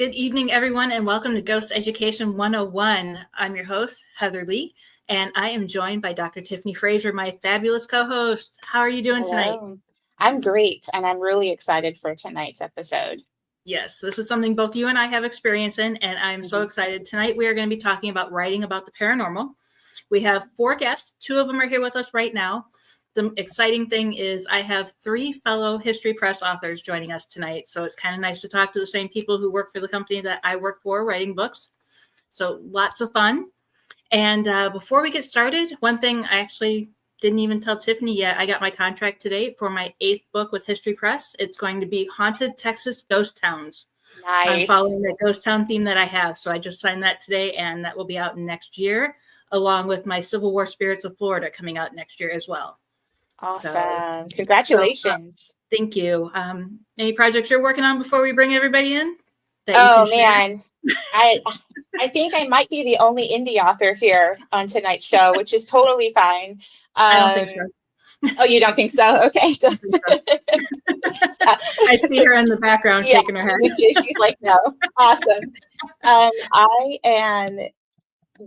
Good evening, everyone, and welcome to Ghost Education 101. I'm your host, Heather Lee, and I am joined by Dr. Tiffany Frazier, my fabulous co-host. How are you doing tonight? Hello. I'm great, and I'm really excited for tonight's episode. Yes, this is something both you and I have experience in, and I'm so Mhm. excited. Tonight, we are going to be talking about writing about the paranormal. We have 4 guests. 2 of them are here with us right now. The exciting thing is I have 3 fellow History Press authors joining us tonight. So it's kind of nice to talk to the same people who work for the company that I work for, writing books. So lots of fun. And before we get started, one thing I actually didn't even tell Tiffany yet. I got my contract today for my 8th book with History Press. It's going to be Haunted Texas Ghost Towns. I'm Nice. following the ghost town theme that I have. So I just signed that today, and that will be out next year, along with my Civil War Spirits of Florida coming out next year as well. Awesome. So Congratulations. thank you. Any projects you're working on before we bring everybody in that you can Oh share? man, I think I might be the only indie author here on tonight's show, which is totally fine. I don't think so. Oh, you don't think so? Okay, good. I see her in the background shaking her head. She's like, no. Awesome. I am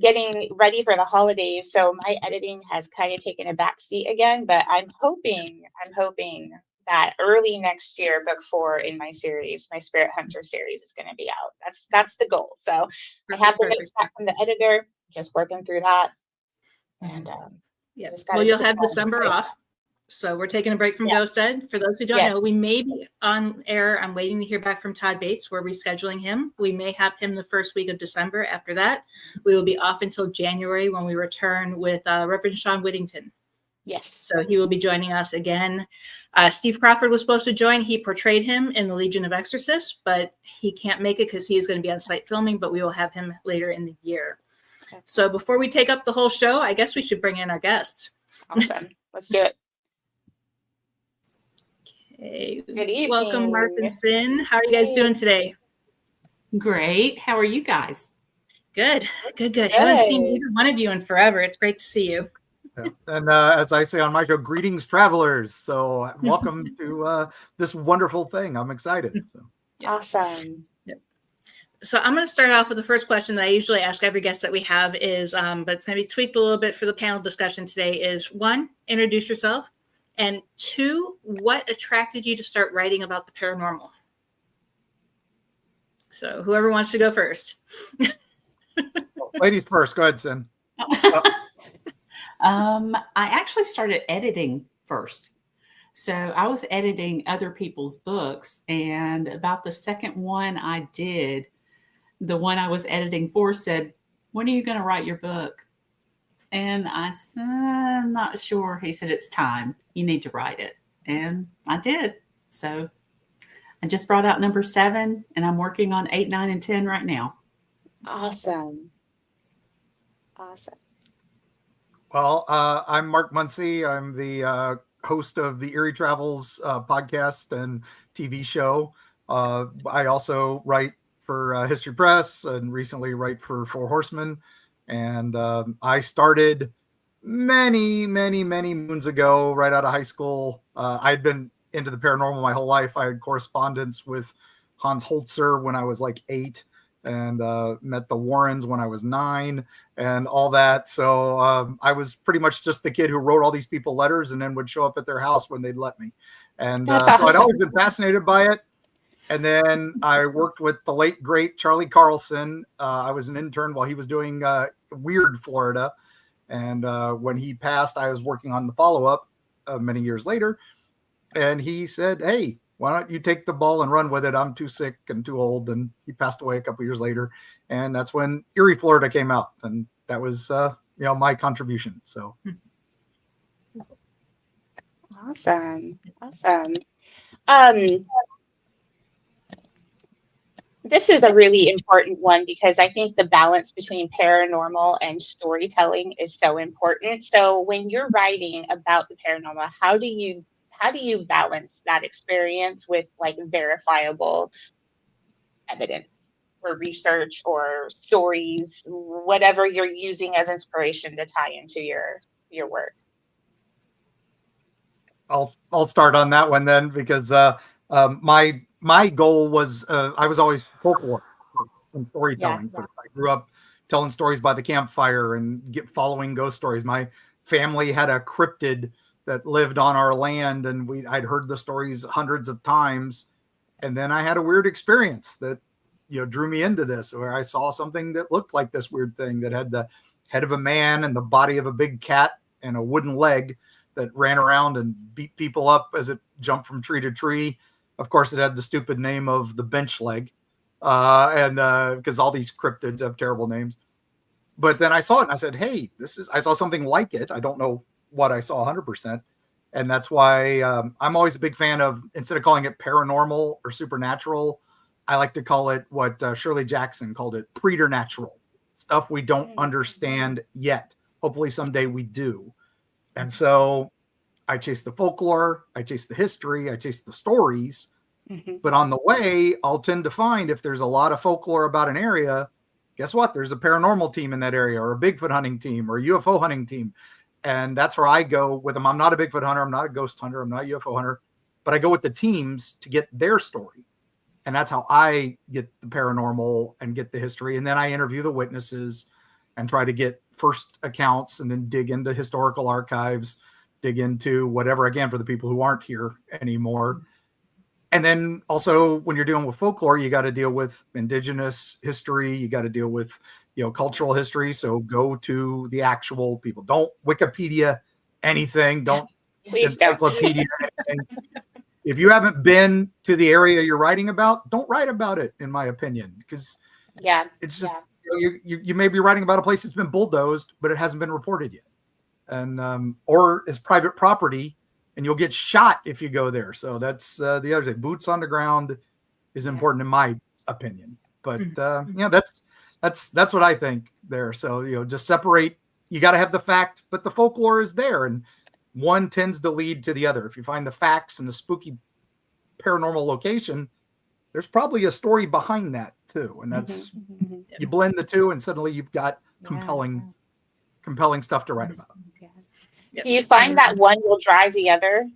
getting ready for the holidays, so my editing has kind of taken a back seat again, but I'm hoping that early next year, book 4 in my series, my Spirit Hunter series, is going to be out. That's the goal. So I have the notes back from the editor, just working through that. And yeah, well, you'll have December off. So we're taking a break from Ghost Ed. For those who don't know, we may be on air. I'm waiting to hear back from Todd Bates. We're rescheduling him. We may have him the first week of December. After that, we will be off until January when we return with Reverend Sean Whittington. Yes. So he will be joining us again. Steve Crawford was supposed to join. He portrayed him in the Legion of Exorcists, but he can't make it because he is going to be on site filming, but we will have him later in the year. Okay. So before we take up the whole show, I guess we should bring in our guests. Awesome. Let's do it. Okay. Good evening. Welcome, Mark and Sin. How are you guys doing today? Great. How are you guys? Good. Haven't seen either one of you in forever. It's great to see you. Yeah. And as I say on my show, greetings, travelers. So welcome to this wonderful thing. I'm excited. So. Awesome. Yep. So I'm going to start off with the first question that I usually ask every guest that we have is, but it's going to be tweaked a little bit for the panel discussion today, is 1, introduce yourself. And 2, what attracted you to start writing about the paranormal? So whoever wants to go first. Ladies first. Go ahead, Sin. I actually started editing first. So I was editing other people's books, and about the second one I did, the one I was editing for said, "When are you going to write your book?" And I said, "I'm not sure." He said, "It's time. You need to write it." And I did. So I just brought out number 7, and I'm working on 8, 9, and 10 right now. Awesome. Well, I'm Mark Muncy. I'm the host of the Eerie Travels podcast and TV show. I also write for History Press and recently write for Four Horsemen. And I started many moons ago, right out of high school. I'd been into the paranormal my whole life. I had correspondence with Hans Holzer when I was like 8, and met the Warrens when I was 9, and all that. So I was pretty much just the kid who wrote all these people letters and then would show up at their house when they'd let me. And so I'd always been fascinated by it. And then I worked with the late, great Charlie Carlson. I was an intern while he was doing Weird Florida. And when he passed, I was working on the follow-up many years later. And he said, "Hey, why don't you take the ball and run with it? I'm too sick and too old." And he passed away a couple years later. And that's when Eerie Florida came out. And that was, my contribution. So. Awesome. This is a really important one because I think the balance between paranormal and storytelling is so important. So when you're writing about the paranormal, how do you balance that experience with like verifiable evidence or research or stories, whatever you're using as inspiration to tie into your work? I'll start on that one then, because my goal was I was always folklore. in storytelling. Yeah. I grew up telling stories by the campfire and following ghost stories. My family had a cryptid that lived on our land, and I'd heard the stories hundreds of times. And then I had a weird experience that, drew me into this, where I saw something that looked like this weird thing that had the head of a man and the body of a big cat and a wooden leg that ran around and beat people up as it jumped from tree to tree. Of course, it had the stupid name of the bench leg, and because all these cryptids have terrible names. But then I saw it and I said, hey, I saw something like it. I don't know what I saw 100%. And that's why I'm always a big fan of, instead of calling it paranormal or supernatural, I like to call it what Shirley Jackson called it, preternatural, stuff we don't understand yet. Hopefully someday we do. And so I chase the folklore, I chase the history, I chase the stories. But on the way, I'll tend to find, if there's a lot of folklore about an area, guess what? There's a paranormal team in that area, or a Bigfoot hunting team, or a UFO hunting team. And that's where I go with them. I'm not a Bigfoot hunter. I'm not a ghost hunter. I'm not a UFO hunter. But I go with the teams to get their story. And that's how I get the paranormal and get the history. And then I interview the witnesses and try to get first accounts, and then dig into historical archives, dig into whatever I can for the people who aren't here anymore. And then also, when you're dealing with folklore, you got to deal with indigenous history. You got to deal with, cultural history. So go to the actual people. Don't Wikipedia anything. Don't encyclopedia anything. If you haven't been to the area you're writing about, don't write about it, in my opinion, because it's just, you may be writing about a place that's been bulldozed, but it hasn't been reported yet. And, or is private property, and you'll get shot if you go there. So that's the other thing. Boots on the ground is important, in my opinion. But that's what I think there. So just separate. You got to have the fact, but the folklore is there, and one tends to lead to the other. If you find the facts in a spooky paranormal location, there's probably a story behind that too, and that's you blend the two, and suddenly you've got compelling stuff to write about. Do you find that one will drive the other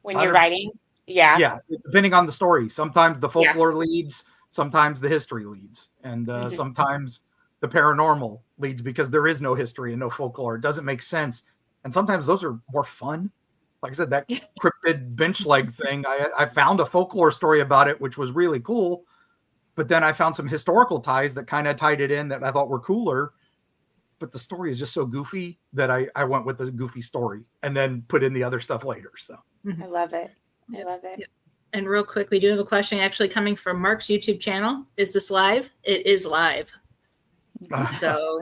when you're writing? Yeah, depending on the story. Sometimes the folklore leads, sometimes the history leads, and sometimes the paranormal leads because there is no history and no folklore. It doesn't make sense. And sometimes those are more fun. Like I said, that cryptid bench leg thing, I found a folklore story about it, which was really cool. But then I found some historical ties that kind of tied it in that I thought were cooler. But the story is just so goofy that I went with the goofy story and then put in the other stuff later. So I love it. I love it. And real quick, we do have a question actually coming from Mark's YouTube channel. Is this live? It is live. So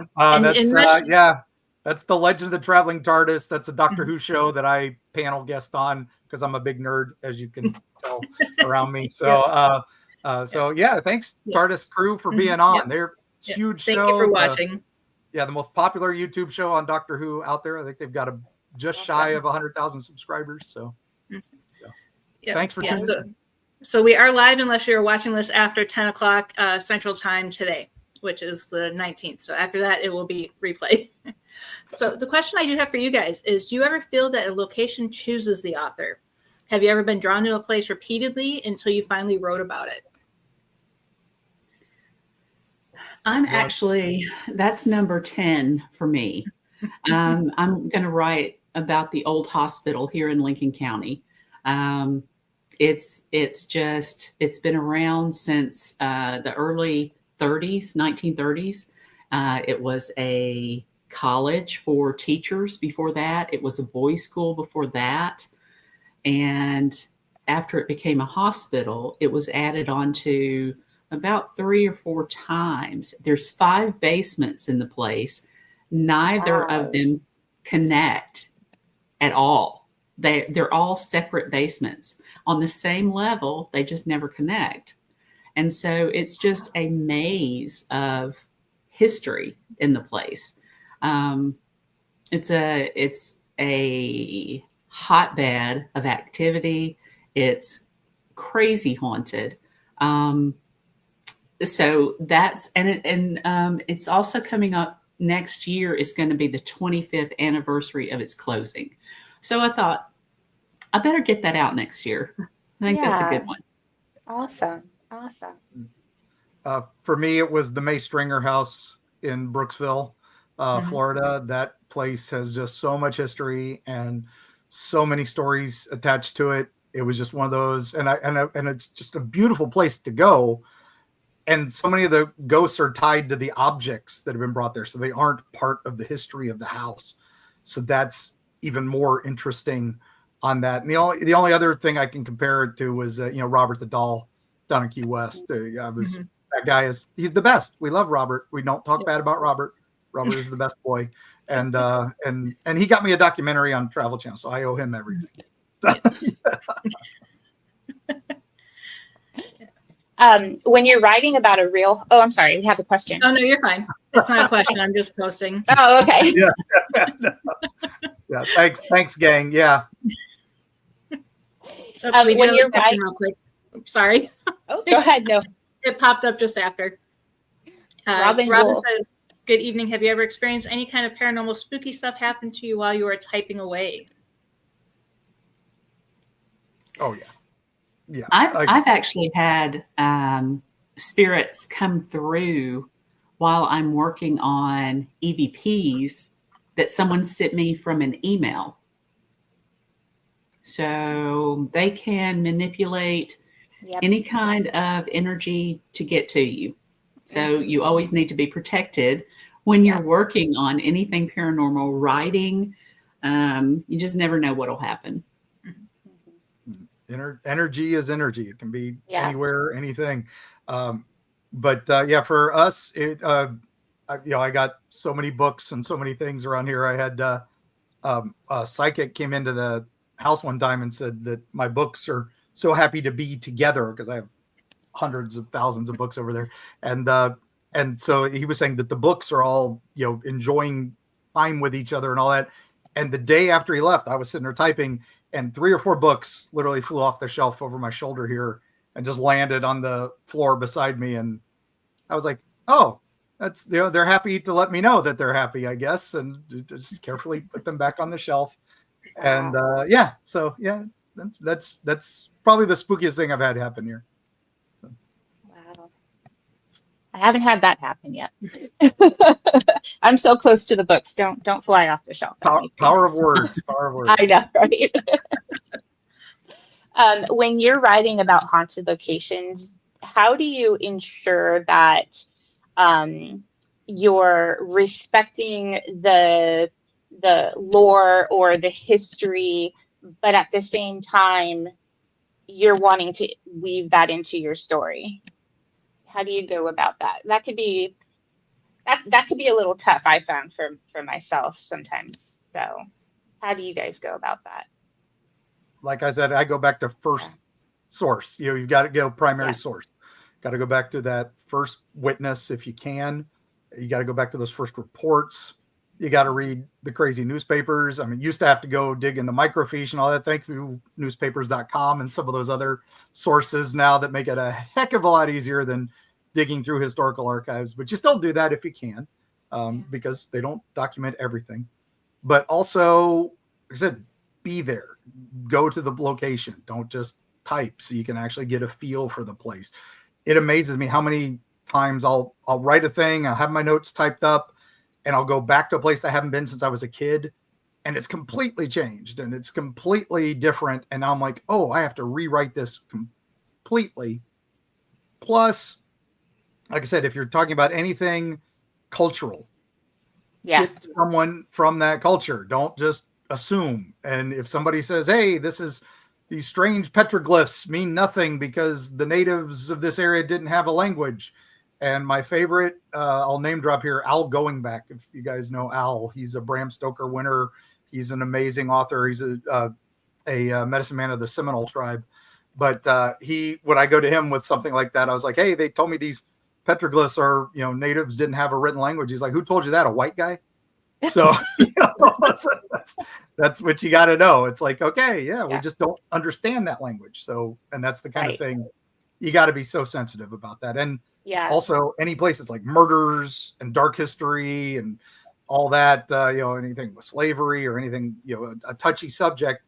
that's the Legend of the Traveling TARDIS. That's a Doctor Who show that I panel guest on because I'm a big nerd, as you can tell around me. So thanks TARDIS crew for being on. They're huge. Thank you for watching. The most popular YouTube show on Doctor Who out there. I think they've got just shy of 100,000 subscribers. So, thanks for tuning in. So we are live unless you're watching this after 10 o'clock Central Time today, which is the 19th. So after that, it will be replay. So the question I do have for you guys is, do you ever feel that a location chooses the author? Have you ever been drawn to a place repeatedly until you finally wrote about it? That's number 10 for me. I'm going to write about the old hospital here in Lincoln County. It's been around since the early 1930s. It was a college for teachers before that. It was a boys' school before that. And after it became a hospital, it was added on to about 3 or 4 times. There's 5 basements in the place. Neither of them connect at all. They're all separate basements on the same level. They just never connect. And so it's just a maze of history in the place. It's a hotbed of activity. It's crazy haunted. So that's, it's also coming up next year. It's going to be the 25th anniversary of its closing. So I thought I better get that out next year. I think that's a good one. Awesome. For me, it was the May Stringer House in Brooksville, Florida. That place has just so much history and so many stories attached to it. It was just one of those, and it's just a beautiful place to go. And so many of the ghosts are tied to the objects that have been brought there, so they aren't part of the history of the house. So that's even more interesting on that. And the only other thing I can compare it to was Robert the Doll down in Key West. That guy he's the best. We love Robert. We don't talk bad about Robert. Robert is the best boy. And he got me a documentary on Travel Channel, so I owe him everything. When you're writing about a real, I'm sorry, we have a question. Oh no, you're fine. It's not a question. I'm just posting. Oh, okay. Yeah. Thanks, gang. Yeah. When you're writing, real quick. Sorry. Oh, go ahead. No, it popped up just after. Robin says, "Good evening. Have you ever experienced any kind of paranormal, spooky stuff happen to you while you were typing away?" Oh yeah. Yeah, I've actually had spirits come through while I'm working on EVPs that someone sent me from an email. So they can manipulate any kind of energy to get to you. So you always need to be protected when you're working on anything paranormal, writing. You just never know what'll happen. Energy is energy. It can be anywhere, anything. For us, I got so many books and so many things around here. I had a psychic came into the house one time and said that my books are so happy to be together because I have hundreds of thousands of books over there. And so he was saying that the books are all, enjoying time with each other and all that. And the day after he left, I was sitting there typing, and 3 or 4 books literally flew off the shelf over my shoulder here and just landed on the floor beside me. And I was like, oh, that's, they're happy to let me know that they're happy, I guess. And just carefully put them back on the shelf. And that's probably the spookiest thing I've had happen here. Wow. I haven't had that happen yet. I'm so close to the books. Don't fly off the shelf. Power of words. Power of words. I know, right? When you're writing about haunted locations, how do you ensure that you're respecting the lore or the history, but at the same time, you're wanting to weave that into your story? How do you go about that? That could be a little tough, I found, for myself sometimes. So how do you guys go about that? Like I said, I go back to first source. You've got to go primary source. Got to go back to that first witness if you can. You got to go back to those first reports. You got to read the crazy newspapers. I mean, used to have to go dig in the microfiche and all that. Thank you, newspapers.com and some of those other sources now that make it a heck of a lot easier than digging through historical archives. But you still do that if you can, because they don't document everything. But also, like I said, be there. Go to the location. Don't just type, so you can actually get a feel for the place. It amazes me how many times I'll write a thing, I'll have my notes typed up, and I'll go back to a place that I haven't been since I was a kid, and it's completely changed and it's completely different. And now I'm like, oh, I have to rewrite this completely. Plus, like I said, if you're talking about anything cultural, get someone from that culture. Don't just assume. And if somebody says, hey, these strange petroglyphs mean nothing because the natives of this area didn't have a language. And my favorite, I'll name drop here, Al Goingback. If you guys know Al, he's a Bram Stoker winner. He's an amazing author. He's a medicine man of the Seminole tribe. But when I go to him with something like that, I was like, hey, they told me these petroglyphs are, natives didn't have a written language. He's like, who told you that? A white guy? So that's what you got to know. It's like, okay, we just don't understand that language. So, and that's the kind of thing you got to be so sensitive about that. And also any places like murders and dark history and all that, anything with slavery or anything, a touchy subject,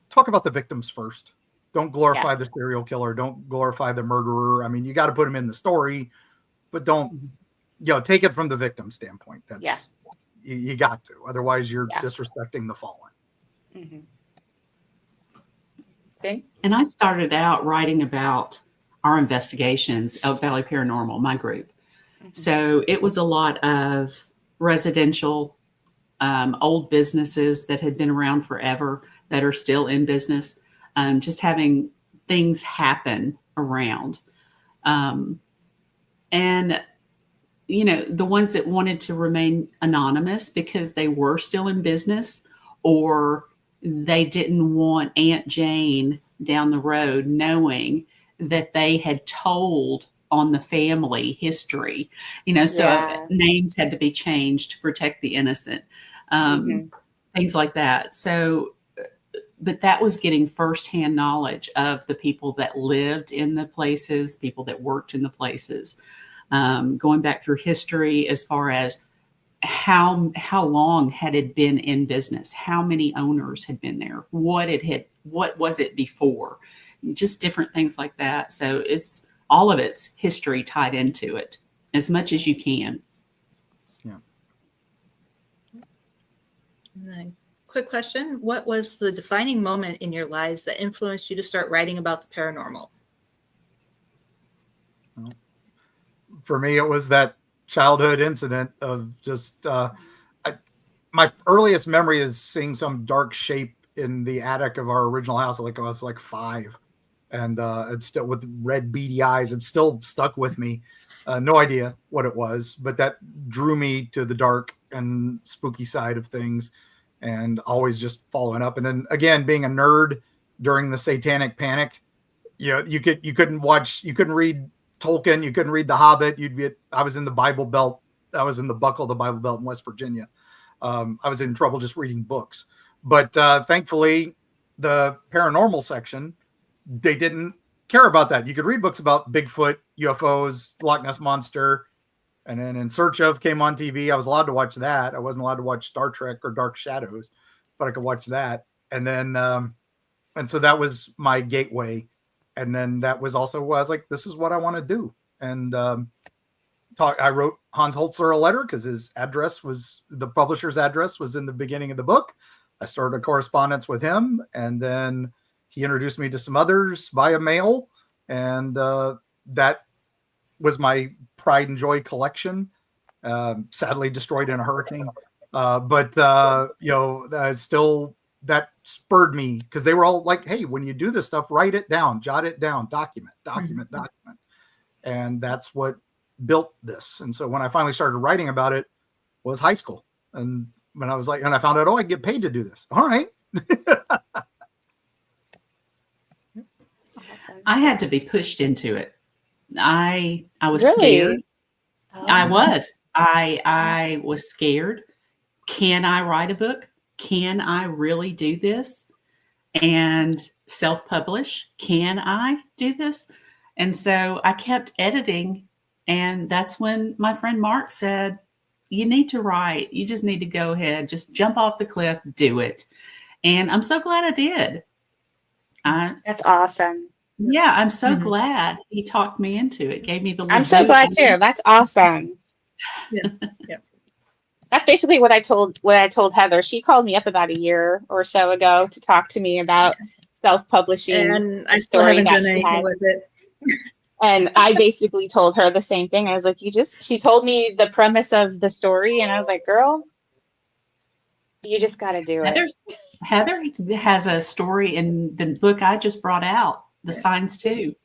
talk about the victims first. Don't glorify the serial killer. Don't glorify the murderer. I mean, you got to put him in the story, but don't, take it from the victim standpoint. That's you got to. Otherwise, you're disrespecting the fallen. Mm-hmm. And I started out writing about our investigations, Elk Valley Paranormal, my group. Mm-hmm. So it was a lot of residential, old businesses that had been around forever that are still in business, just having things happen around. And, the ones that wanted to remain anonymous because they were still in business, or they didn't want Aunt Jane down the road knowing that they had told on the family history, so names had to be changed to protect the innocent, things like that. So, but that was getting firsthand knowledge of the people that lived in the places, people that worked in the places, going back through history as far as how long had it been in business, how many owners had been there, what was it before, just different things like that. So it's all of its history tied into it as much as you can. Yeah. And then, quick question: what was the defining moment in your lives that influenced you to start writing about the paranormal? Well, for me, it was that childhood incident of just my earliest memory is seeing some dark shape in the attic of our original house. Like I was like 5, and it's still with red beady eyes. It's still stuck with me. No idea what it was, but that drew me to the dark and spooky side of things, and always just following up. And then again, being a nerd during the Satanic Panic, you couldn't read Tolkien, you couldn't read The Hobbit. I was in the Bible Belt. I was in the buckle of the Bible Belt in West Virginia. I was in trouble just reading books, but thankfully the paranormal section, they didn't care about that. You could read books about Bigfoot, UFOs, Loch Ness Monster, and then In Search Of came on TV. I was allowed to watch that. I wasn't allowed to watch Star Trek or Dark Shadows, but I could watch that. And then, and so that was my gateway. And then that was also, I was like, this is what I want to do. And I wrote Hans Holzer a letter because the publisher's address was in the beginning of the book. I started a correspondence with him, and then he introduced me to some others via mail. And that was my pride and joy collection, sadly destroyed in a hurricane. Still, that spurred me, because they were all like, hey, when you do this stuff, write it down, jot it down, document. And that's what built this. And so when I finally started writing about it was high school. And when I was like, and I found out, I get paid to do this. All right. I had to be pushed into it. I was Really? scared. Oh. I was scared. Can I write a book? Can I really do this and self-publish? Can I do this? And so I kept editing. And that's when my friend Mark said, you need to write. You just need to go ahead, just jump off the cliff, do it. And I'm so glad I did. That's awesome. Yeah, I'm so glad he talked me into it, gave me the I'm so glad too. That's awesome. Yeah. That's basically what I told Heather. She called me up about a year or so ago to talk to me about self-publishing. And I still haven't done anything with it. And I basically told her the same thing. I was like, she told me the premise of the story, and I was like, girl, you just got to do it. Heather has a story in the book I just brought out, The Signs 2.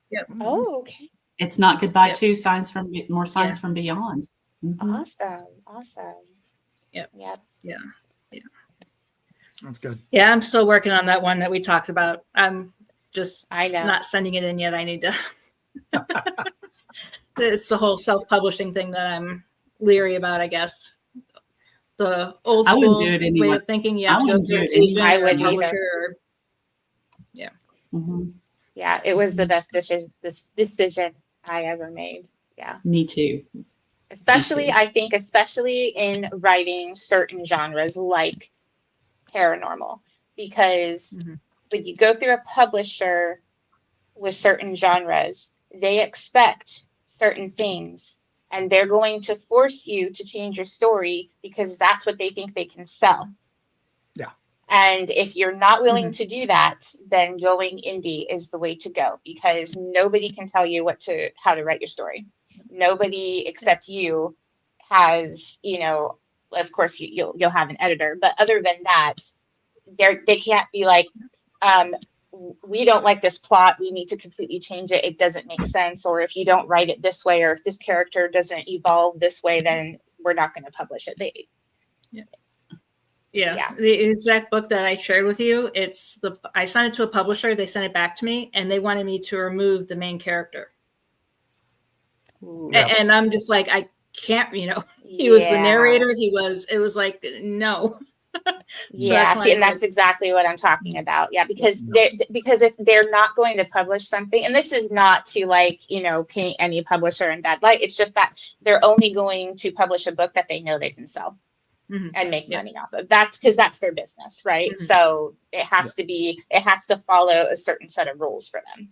Yep. Oh, okay. It's Not Goodbye 2, More Signs from Beyond. Mm-hmm. Awesome. Yep. Yeah. That's good. Yeah, I'm still working on that one that we talked about. I'm just I know. not sending it in yet. I need to. It's the whole self-publishing thing that I'm leery about, I guess. The old school way of thinking, you have to go through an agent or a publisher. Yeah. Mm-hmm. Yeah, it was the best decision I ever made. Yeah. Me too. I think especially in writing certain genres like paranormal, because when you go through a publisher with certain genres, they expect certain things, and they're going to force you to change your story because that's what they think they can sell. Yeah. And if you're not willing to do that, then going indie is the way to go, because nobody can tell you how to write your story. Nobody except you has, of course you'll have an editor, but other than that, they can't be like, we don't like this plot, we need to completely change it, it doesn't make sense, or if you don't write it this way, or if this character doesn't evolve this way, then we're not going to publish it. Yeah. The exact book that I shared with you, I sent it to a publisher, they sent it back to me, and they wanted me to remove the main character. Yeah. And I'm just like, I can't, he was the narrator, it was like, no. And that's exactly what I'm talking about. Yeah, because if they're not going to publish something, and this is not to paint any publisher in bad light, it's just that they're only going to publish a book that they know they can sell and make money off of. That's because that's their business, right? So it has to follow a certain set of rules for them.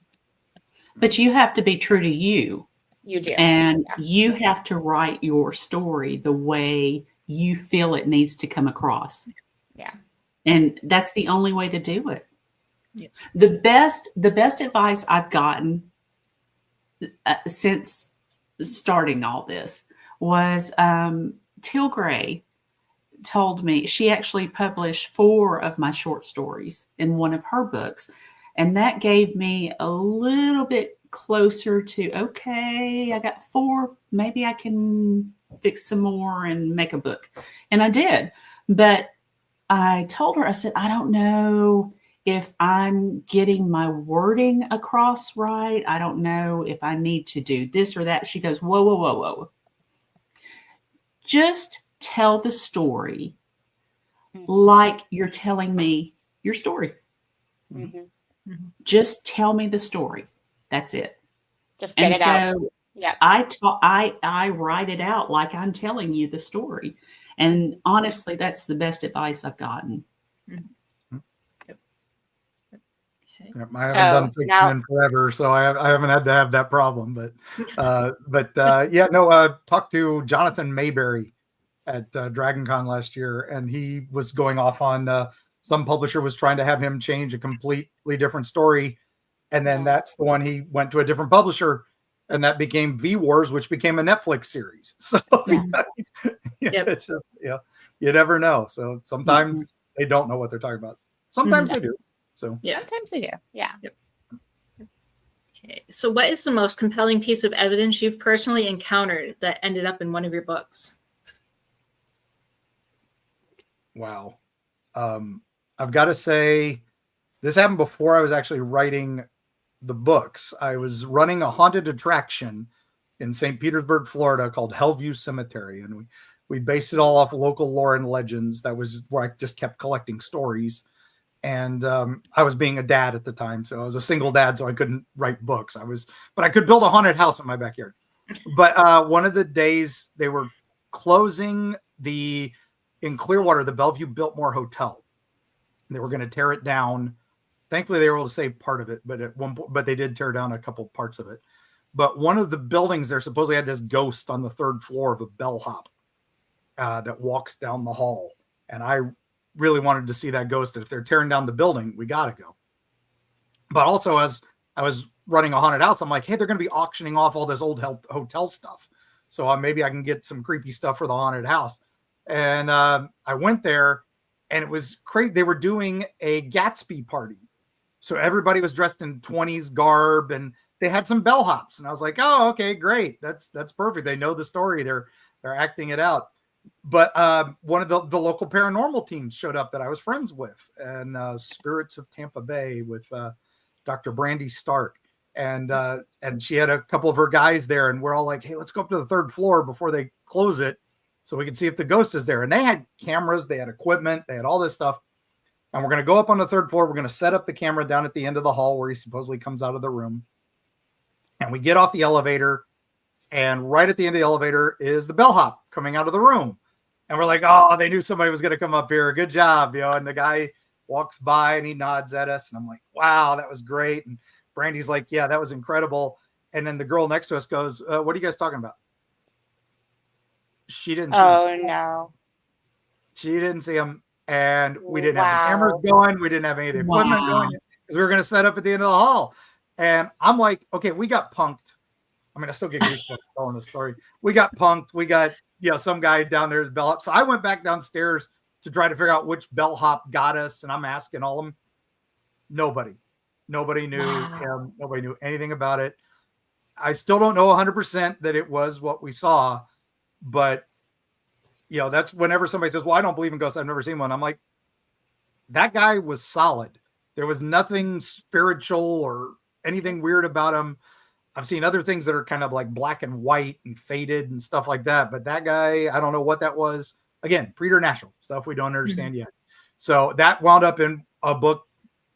But you have to be true to you. You do. And you have to write your story the way you feel it needs to come across. Yeah. And that's the only way to do it. Yeah. The best advice I've gotten since starting all this was Teal Gray told me, she actually published 4 of my short stories in one of her books. And that gave me a little bit closer to, okay, I got 4, maybe I can fix some more and make a book. And I did. But I told her, I said, I don't know if I'm getting my wording across right. I don't know if I need to do this or that. She goes, whoa, whoa, whoa, whoa. Just tell the story like you're telling me your story. Just tell me the story. That's it. Just get it out. Yeah. I write it out like I'm telling you the story. And honestly, that's the best advice I've gotten. Yep. Okay. I haven't done fiction in forever, so I haven't had to have that problem. But talked to Jonathan Mayberry at DragonCon last year, and he was going off on some publisher was trying to have him change a completely different story. And then that's the one he went to a different publisher, and that became V Wars, which became a Netflix series. So it's you never know. So sometimes they don't know what they're talking about. Sometimes they do. So sometimes they do. Yeah. Yep. Okay. So what is the most compelling piece of evidence you've personally encountered that ended up in one of your books? Wow. I've got to say, this happened before I was actually writing the books. I was running a haunted attraction in St. Petersburg, Florida, called Hellview Cemetery, and we based it all off local lore and legends. That was where I just kept collecting stories. And I was being a dad at the time, so I was a single dad, so I couldn't write books. But I could build a haunted house in my backyard. But one of the days they were closing in Clearwater, the Bellevue Biltmore Hotel. They were going to tear it down. Thankfully, they were able to save part of it, but they did tear down a couple parts of it. But one of the buildings there supposedly had this ghost on the 3rd floor of a bellhop that walks down the hall. And I really wanted to see that ghost. And if they're tearing down the building, we got to go. But also, as I was running a haunted house, I'm like, hey, they're going to be auctioning off all this old hotel stuff. So maybe I can get some creepy stuff for the haunted house. And I went there, and it was crazy. They were doing a Gatsby party. So everybody was dressed in 20s garb, and they had some bellhops. And I was like, oh, okay, great. That's perfect. They know the story. They're acting it out. But one of the local paranormal teams showed up that I was friends with, and Spirits of Tampa Bay with Dr. Brandy Stark. And she had a couple of her guys there, and we're all like, hey, let's go up to the 3rd floor before they close it so we can see if the ghost is there. And they had cameras, they had equipment, they had all this stuff. And we're going to go up on the 3rd floor. We're going to set up the camera down at the end of the hall where he supposedly comes out of the room. And we get off the elevator, and right at the end of the elevator is the bellhop coming out of the room. And we're like, oh, they knew somebody was going to come up here. Good job. And the guy walks by and he nods at us. And I'm like, wow, that was great. And Brandy's like, yeah, that was incredible. And then the girl next to us goes, what are you guys talking about? She didn't see him. Oh no. She didn't see him. And we didn't have the Wow. cameras going. We didn't have any of the equipment going because we were going to set up at the end of the hall. And I'm like, okay, we got punked. I mean, I still get goosebumps telling the story. We got punked. We got, some guy down there is bellhop. So I went back downstairs to try to figure out which bellhop got us. And I'm asking all of them. Nobody knew him. Nobody knew anything about it. I still don't know 100% that it was what we saw, but that's whenever somebody says, well, I don't believe in ghosts, I've never seen one. I'm like, that guy was solid. There was nothing spiritual or anything weird about him. I've seen other things that are kind of like black and white and faded and stuff like that. But that guy, I don't know what that was. Again, preternatural stuff we don't understand yet. So that wound up in a book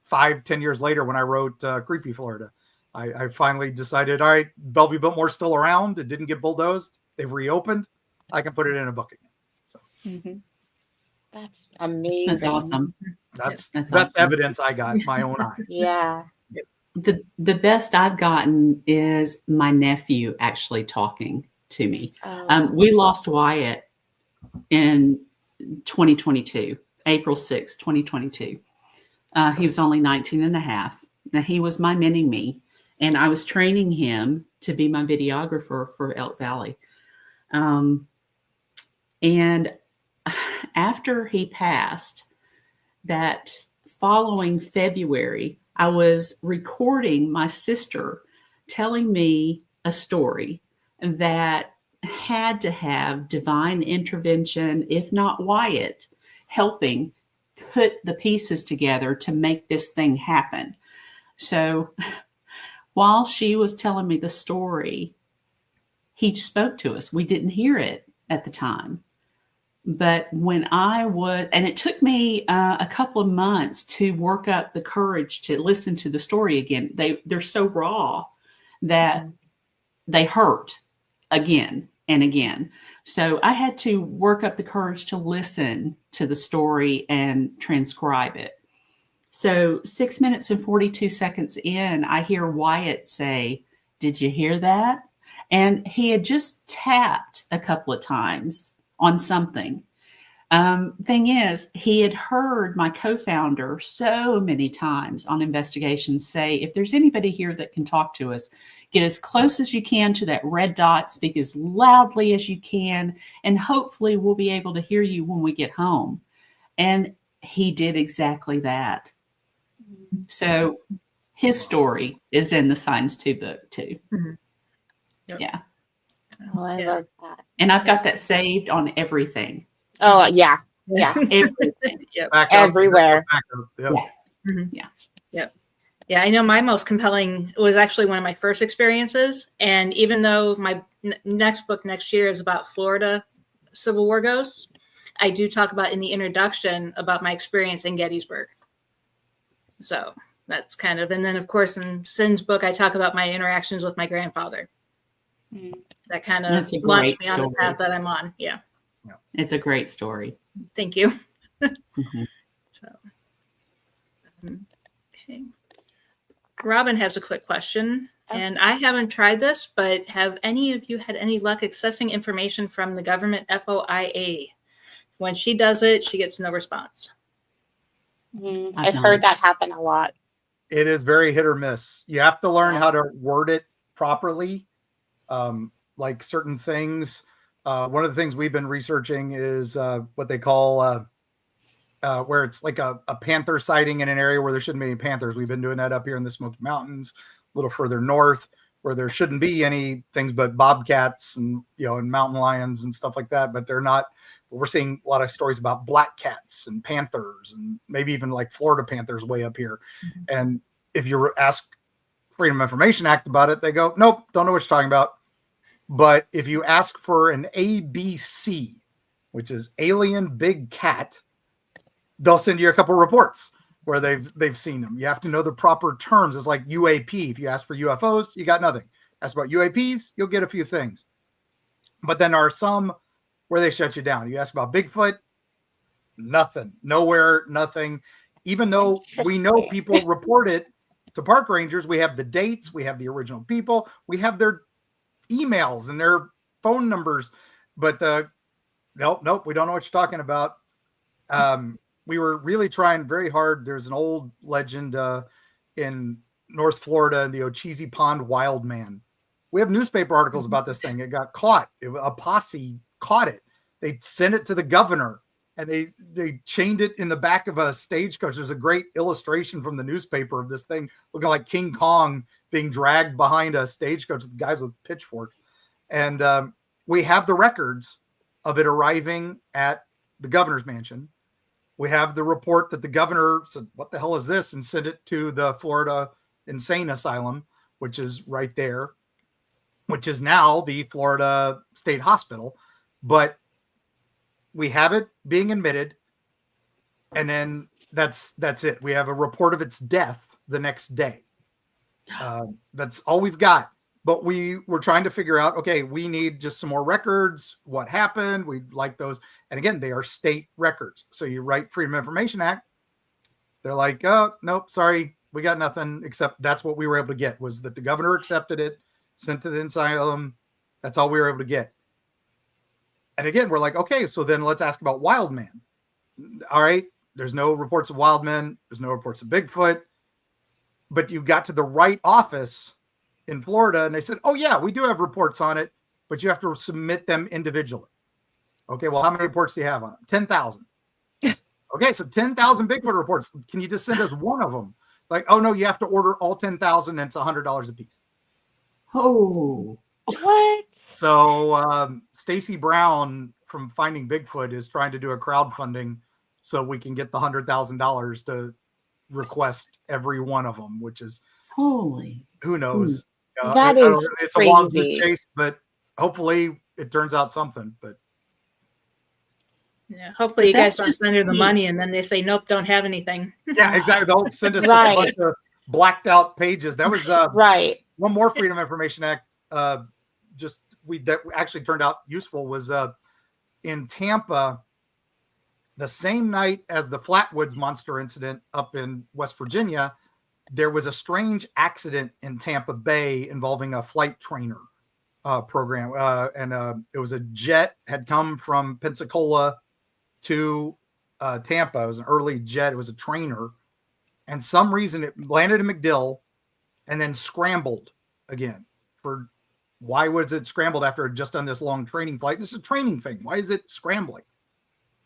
5-10 years later when I wrote Creepy Florida. I finally decided, all right, Bellevue Biltmore's still around. It didn't get bulldozed. They've reopened. I can put it in a book again. So That's amazing. That's awesome. That's That's best awesome. Evidence I got, my own eyes. Yeah. The best I've gotten is my nephew actually talking to me. We lost Wyatt in 2022, April 6, 2022. He was only 19 and a half. Now, he was my mini-me, and I was training him to be my videographer for Elk Valley. And after he passed, that following February, I was recording my sister telling me a story that had to have divine intervention, if not Wyatt, helping put the pieces together to make this thing happen. So while she was telling me the story, he spoke to us. We didn't hear it at the time. But when and it took me a couple of months to work up the courage to listen to the story again. They're so raw that they hurt again and again. So I had to work up the courage to listen to the story and transcribe it. So 6 minutes and 42 seconds in, I hear Wyatt say, "Did you hear that?" And he had just tapped a couple of times on something. Thing is, he had heard my co-founder so many times on investigations say, if there's anybody here that can talk to us, get as close as you can to that red dot, speak as loudly as you can, and hopefully we'll be able to hear you when we get home. And he did exactly that. So his story is in the Signs 2 book too. Mm-hmm. Yep. Yeah. Oh, I love that. And I've got that saved on everything. Oh, yeah. Yeah. Everything. Yep. Everywhere. Yep. Yeah. Mm-hmm. Yeah. Yep. Yeah. I know my most compelling was actually one of my first experiences. And even though my next book next year is about Florida Civil War ghosts, I do talk about in the introduction about my experience in Gettysburg. So that's kind of, and then of course in Sin's book, I talk about my interactions with my grandfather. That kind of launched me on the path that I'm on. Yeah. It's a great story. Thank you. Mm-hmm. So, okay. Robin has a quick question, and I haven't tried this, but have any of you had any luck accessing information from the government FOIA? When she does it, she gets no response. I've heard that happen a lot. It is very hit or miss. You have to learn how to word it properly. Like certain things. One of the things we've been researching is what they call where it's like a panther sighting in an area where there shouldn't be any panthers. We've been doing that up here in the Smoky Mountains, a little further north, where there shouldn't be any things but bobcats and and mountain lions and stuff like that. But they're not. We're seeing a lot of stories about black cats and panthers and maybe even like Florida panthers way up here. Mm-hmm. And if you ask Freedom of Information Act about it, they go, nope, don't know what you're talking about. But if you ask for an ABC, which is alien big cat, they'll send you a couple of reports where they've seen them. You have to know the proper terms. It's like UAP. If you ask for UFOs, you got nothing. Ask about UAPs, you'll get a few things. But then there are some where they shut you down. You ask about Bigfoot, nothing. Nowhere, nothing. even though we know Interesting. people report it to park rangers. We have the dates, we have the original people, we have their emails and their phone numbers, but nope, we don't know what you're talking about. We were really trying very hard. There's an old legend in North Florida, the Ocheesee Pond Wild Man. We have newspaper articles about this thing. It got caught. A posse caught it. They sent it to the governor, and they chained it in the back of a stagecoach. There's a great illustration from the newspaper of this thing looking like King Kong being dragged behind a stagecoach with guys with pitchforks. And we have the records of it arriving at the governor's mansion. We have the report that the governor said, "What the hell is this?" and sent it to the Florida Insane Asylum, which is right there, which is now the Florida State Hospital. But we have it being admitted, and then that's it. We have a report of its death the next day. That's all we've got. But we were trying to figure out, okay, we need just some more records. What happened? We'd like those. And again, they are state records. So you write Freedom of Information Act. They're like, oh, nope, sorry. We got nothing, except that's what we were able to get, was that the governor accepted it, sent to the asylum. That's all we were able to get. And again, we're like, okay, so then let's ask about wild man. All right, there's no reports of wild men. There's no reports of Bigfoot. But you got to the right office in Florida, and they said, oh, yeah, we do have reports on it, but you have to submit them individually. Okay, well, how many reports do you have on them? 10,000. Okay, so 10,000 Bigfoot reports. Can you just send us one of them? Like, oh, no, you have to order all 10,000, and it's $100 a piece. Oh. What? So Stacy Brown from Finding Bigfoot is trying to do a crowdfunding so we can get the $100,000 to request every one of them, which is Holy. Who knows? That is it's crazy. a long chase, but hopefully it turns out something. But Yeah, hopefully you guys That's don't just send her the neat. money, and then they say, nope, don't have anything. yeah, exactly. They'll send us Right. a bunch of blacked out pages. That was Right. one more Freedom of Information Act. That actually turned out useful was in Tampa. The same night as the Flatwoods monster incident up in West Virginia, there was a strange accident in Tampa Bay involving a flight trainer program. And it was a jet had come from Pensacola to Tampa. It was an early jet. It was a trainer. And some reason it landed in MacDill and then scrambled again. Why was it scrambled after it had just done this long training flight? This is a training thing. Why is it scrambling?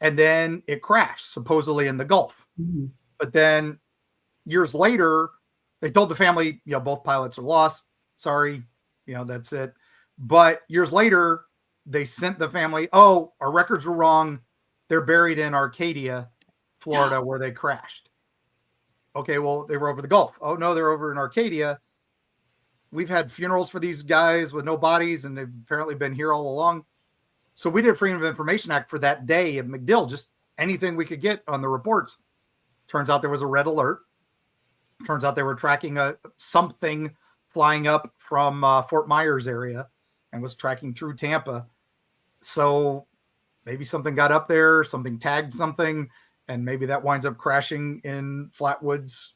And then it crashed, supposedly in the Gulf. Mm-hmm. But then years later, they told the family, both pilots are lost. Sorry, that's it. But years later, they sent the family, oh, our records were wrong. They're buried in Arcadia, Florida, where they crashed. Okay, well, they were over the Gulf. Oh, no, they're over in Arcadia. We've had funerals for these guys with no bodies, and they've apparently been here all along. So we did Freedom of Information Act for that day in MacDill, just anything we could get on the reports. Turns out there was a red alert. Turns out they were tracking something flying up from Fort Myers area and was tracking through Tampa. So maybe something got up there, something tagged something, and maybe that winds up crashing in Flatwoods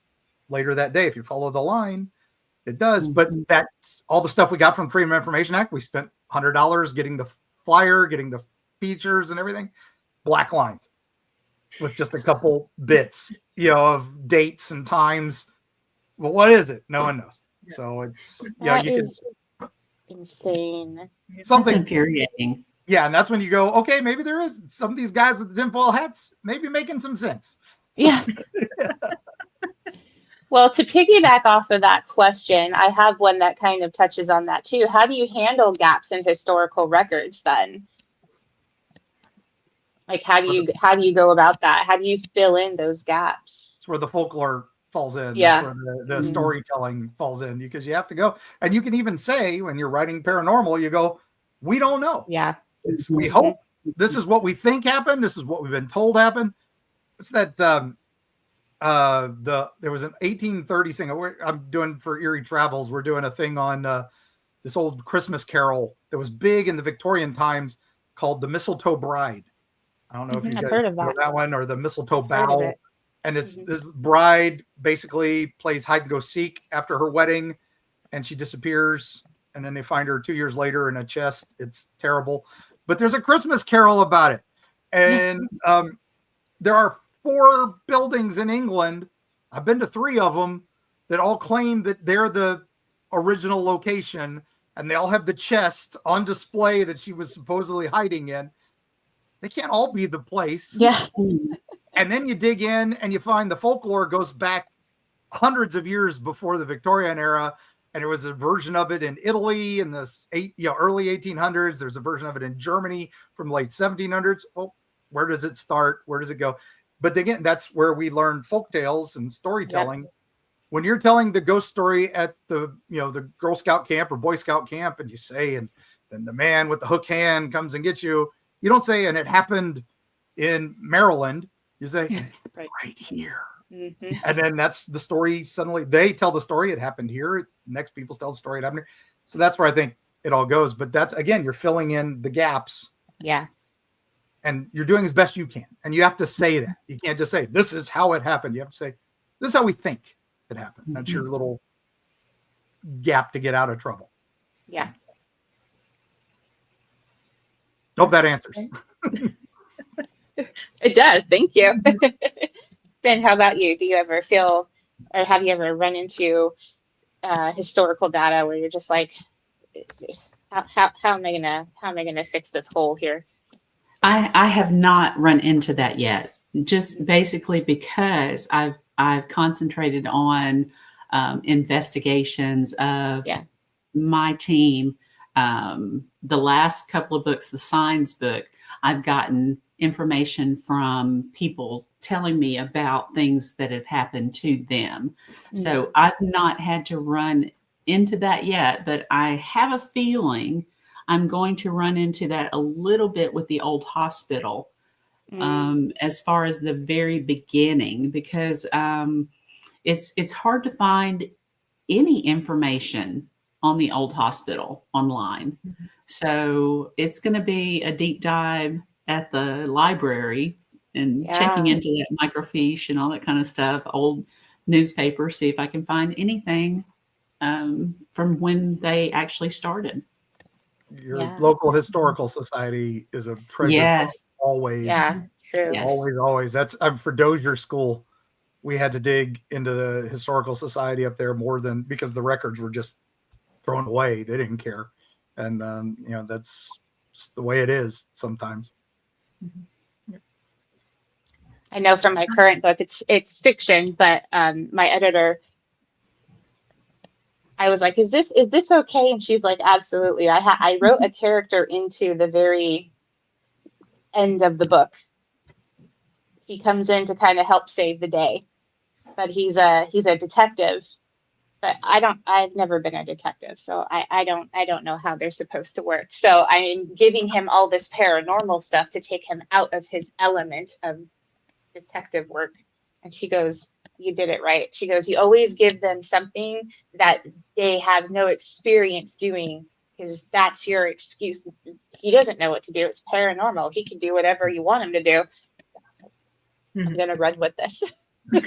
later that day. If you follow the line, it does. But that's all the stuff we got from Freedom of Information Act. We spent $100 getting the flyer, getting the features and everything. Black lines with just a couple bits, of dates and times. Well, what is it? No one knows. So it's That is insane. That's something infuriating. Yeah, and that's when you go, okay, maybe there is some of these guys with the tinfoil hats, maybe making some sense. So, Yeah. Well, to piggyback off of that question, I have one that kind of touches on that too. How do you handle gaps in historical records then? Like, how do you go about that? How do you fill in those gaps? It's where the folklore falls in. Yeah. That's where the storytelling falls in, because you have to go. And you can even say, when you're writing paranormal, you go, we don't know. Yeah. We hope this is what we think happened. This is what we've been told happened. It's that there was an 1830s thing I'm doing for Eerie Travels. We're doing a thing on this old Christmas carol that was big in the Victorian times called The Mistletoe Bride. I don't know if you guys heard of know that. that one, or The Mistletoe Heard of Bough. it. and it's this bride basically plays hide and go seek after her wedding, and she disappears, and then they find her 2 years later in a chest. It's terrible, but there's a Christmas Carol about it, and there are 4 buildings in England. I've been to 3 of them that all claim that they're the original location, and they all have the chest on display that she was supposedly hiding in. They can't all be the place. Yeah. And then you dig in and you find the folklore goes back hundreds of years before the Victorian era. And there was a version of it in Italy in the early 1800s. There's a version of it in Germany from the late 1700s. Well, where does it start? Where does it go? But again, that's where we learn folk tales and storytelling. Yep. When you're telling the ghost story at the Girl Scout camp or Boy Scout camp, and you say, and then the man with the hook hand comes and gets you, you don't say, and it happened in Maryland. You say, right here. Mm-hmm. And then that's the story. Suddenly they tell the story. It happened here. Next people tell the story. It happened here. So that's where I think it all goes. But that's, again, you're filling in the gaps. Yeah. And you're doing as best you can. And you have to say that. You can't just say, this is how it happened. You have to say, this is how we think it happened. That's your little gap to get out of trouble. Yeah. Hope that answers. It does. Thank you. Ben, how about you? Do you ever feel, or have you ever run into historical data where you're just like, how am I gonna fix this hole here? I have not run into that yet. Just basically because I've concentrated on investigations of my team. The last couple of books, the Signs book, I've gotten information from people telling me about things that have happened to them. Mm-hmm. So I've not had to run into that yet, but I have a feeling I'm going to run into that a little bit with the old hospital, as far as the very beginning, because it's hard to find any information on the old hospital online. Mm-hmm. So it's going to be a deep dive at the library and checking into that microfiche and all that kind of stuff, old newspaper, see if I can find anything from when they actually started. Your local historical society is a treasure. Yes. Always. Yeah, true. Yes. Always. That's for Dozier School. We had to dig into the historical society up there more than, because the records were just thrown away. They didn't care. And, that's just the way it is sometimes. I know from my current book, it's fiction, but my editor, I was like, is this okay? And she's like, absolutely. I wrote a character into the very end of the book. He comes in to kind of help save the day, but he's a detective. But I've never been a detective, so I don't know how they're supposed to work. So I'm giving him all this paranormal stuff to take him out of his element of detective work. And she goes, you did it right. She goes, you always give them something that they have no experience doing, because that's your excuse. He doesn't know what to do. It's paranormal. He can do whatever you want him to do. So I'm going to run with this. Fish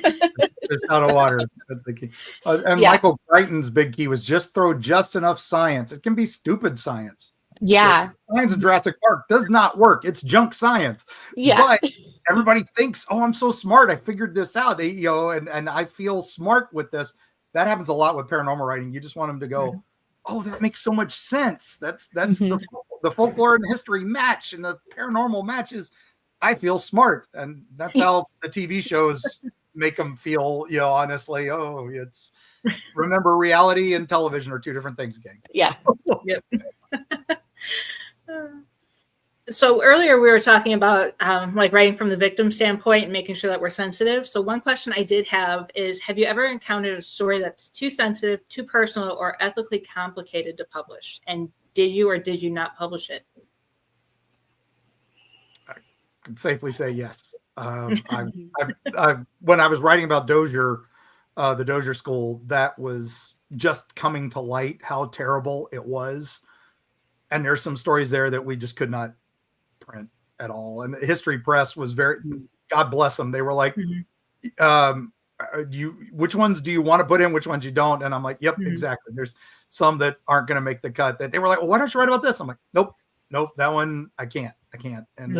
out of water. That's the key. And Michael Crichton's big key was just throw just enough science. It can be stupid science. Yeah. Science in Jurassic Park does not work. It's junk science. Yeah. But everybody thinks, oh, I'm so smart. I figured this out. And I feel smart with this. That happens a lot with paranormal writing. You just want them to go, oh, that makes so much sense. That's the folklore and history match, and the paranormal matches. I feel smart. And that's how the TV shows make them feel, honestly, it's remember, reality and television are two different things, gang. Yeah. Yep. So earlier we were talking about like writing from the victim standpoint and making sure that we're sensitive. So one question I did have is, have you ever encountered a story that's too sensitive, too personal, or ethically complicated to publish? And did you or did you not publish it? I can safely say yes. When I was writing about Dozier, the Dozier School, that was just coming to light how terrible it was. And there's some stories there that we just could not print at all. And History Press was God bless them. They were like, which ones do you want to put in, which ones you don't? And I'm like, yep, exactly. There's some that aren't going to make the cut. That they were like, well, why don't you write about this? I'm like, nope, that one I can't. And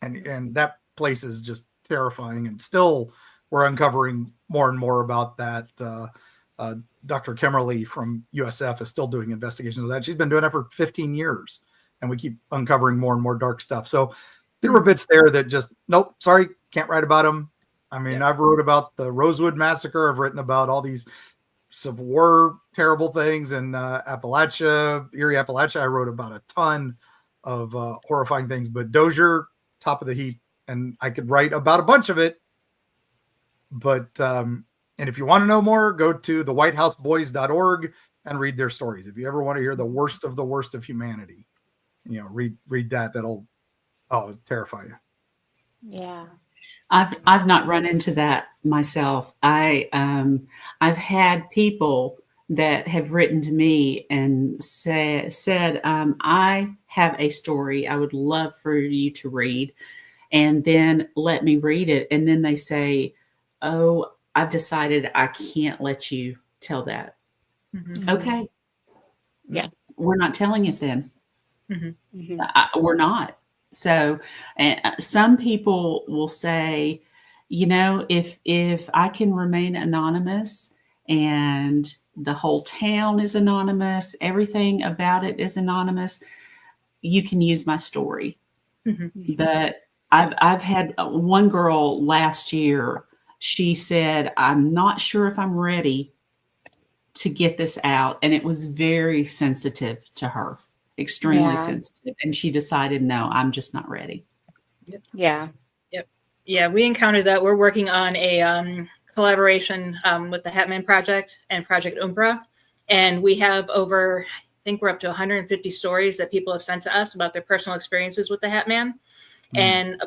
and that place is just terrifying. And still, we're uncovering more and more about that. Dr. Kimmerly from USF is still doing investigations of that. She's been doing that for 15 years, and we keep uncovering more and more dark stuff. So there were bits there that just, nope, sorry, can't write about them. I mean, I've wrote about the Rosewood Massacre. I've written about all these Civil War terrible things in Appalachia, Erie, Appalachia. I wrote about a ton of horrifying things, but Dozier, top of the heap, and I could write about a bunch of it. But and if you want to know more, go to thewhitehouseboys.org and read their stories. If you ever want to hear the worst of humanity, read that. That'll terrify you. Yeah. I've not run into that myself. I've had people that have written to me and said, I have a story I would love for you to read, and then let me read it. And then they say, oh, I've decided I can't let you tell that. Mm-hmm. Okay. Yeah. We're not telling it then. Mm-hmm. We're not. So some people will say, if I can remain anonymous and the whole town is anonymous, everything about it is anonymous, you can use my story. Mm-hmm. But I've had one girl last year. She said, I'm not sure if I'm ready to get this out. And it was very sensitive to her, extremely sensitive. And she decided, no, I'm just not ready. Yep. Yeah. Yep. Yeah, we encountered that. We're working on a collaboration with the Hatman Project and Project Umbra. And we have over, I think we're up to 150 stories that people have sent to us about their personal experiences with the Hatman. Mm. And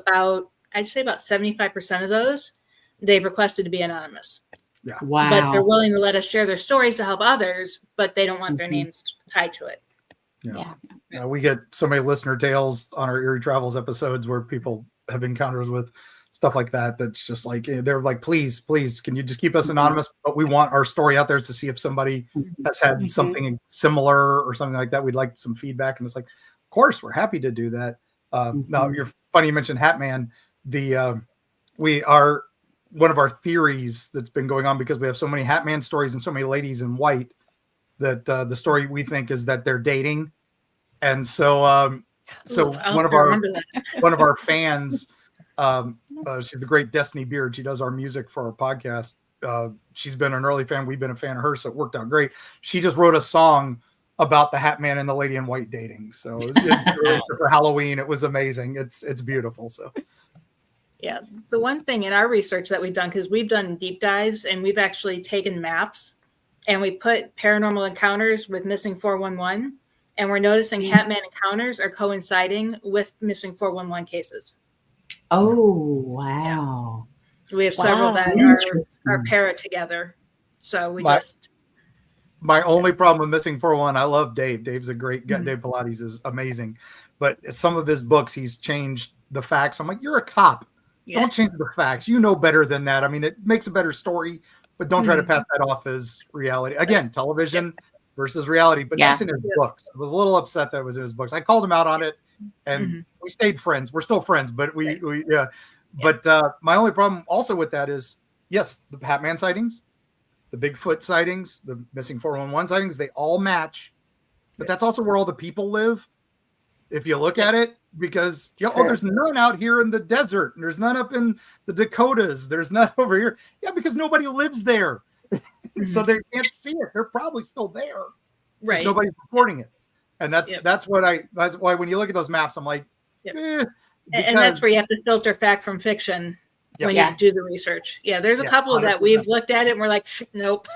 I'd say about 75% of those, they've requested to be anonymous. Yeah. Wow. But they're willing to let us share their stories to help others, but they don't want their names tied to it. Yeah. We get so many listener tales on our Eerie Travels episodes where people have encounters with stuff like that. That's just like, they're like, please, can you just keep us anonymous? But we want our story out there to see if somebody has had something similar or something like that. We'd like some feedback. And it's like, of course, we're happy to do that. Now, you're funny you mentioned Hatman. We are one of our theories that's been going on because we have so many Hatman stories and so many ladies in white that the story we think is that they're dating. And so one of our fans, she's the great Destiny Beard. She does our music for our podcast. She's been an early fan. We've been a fan of hers, so it worked out great. She just wrote a song about the Hatman and the lady in white dating. So it for Halloween, it was amazing. It's beautiful. So. Yeah. The one thing in our research that we've done, because we've done deep dives and we've actually taken maps and we put paranormal encounters with missing 411, and we're noticing Hatman encounters are coinciding with missing 411 cases. Oh, wow. Yeah. We have several that are paired together. So my only problem with missing 411, I love Dave. Dave's a great guy. Dave Pilates is amazing. But some of his books, he's changed the facts. I'm like, you're a cop. Yeah. Don't change the facts. You know better than that. I mean, it makes a better story, but don't try to pass that off as reality. Again, television versus reality, but that's in his books. I was a little upset that it was in his books. I called him out on it, and we stayed friends. We're still friends, but But my only problem also with that is, yes, the Hatman sightings, the Bigfoot sightings, the missing 411 sightings, they all match, but that's also where all the people live. If you look at it, because there's none out here in the desert, and there's none up in the Dakotas, there's none over here. Yeah, because nobody lives there, so they can't see it. They're probably still there, right? Nobody's reporting it, and that's why when you look at those maps, I'm like, and that's where you have to filter fact from fiction when you do the research. Yeah, there's a couple 100%. That we've looked at it and we're like, nope.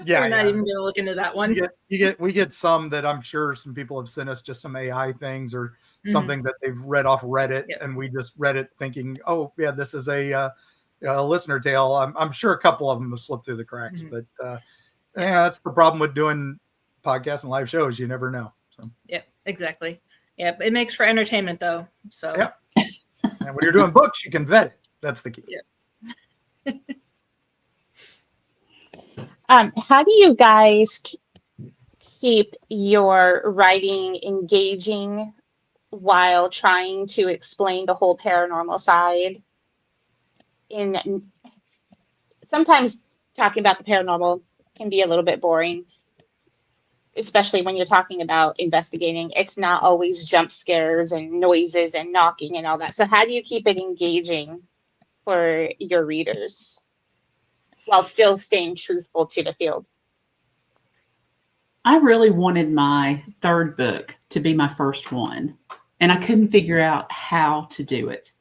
We're not even going to look into that one. We get some that I'm sure some people have sent us just some AI things or something that they've read off Reddit, and we just read it thinking, oh yeah, this is a listener tale. I'm sure a couple of them have slipped through the cracks, but that's the problem with doing podcasts and live shows. You never know. So yeah, exactly. Yeah, it makes for entertainment though. So and when you're doing books, you can vet it. That's the key. Yeah. How do you guys keep your writing engaging while trying to explain the whole paranormal side? In sometimes talking about the paranormal can be a little bit boring, especially when you're talking about investigating. It's not always jump scares and noises and knocking and all that. So how do you keep it engaging for your readers while still staying truthful to the field? I really wanted my third book to be my first one, and I couldn't figure out how to do it.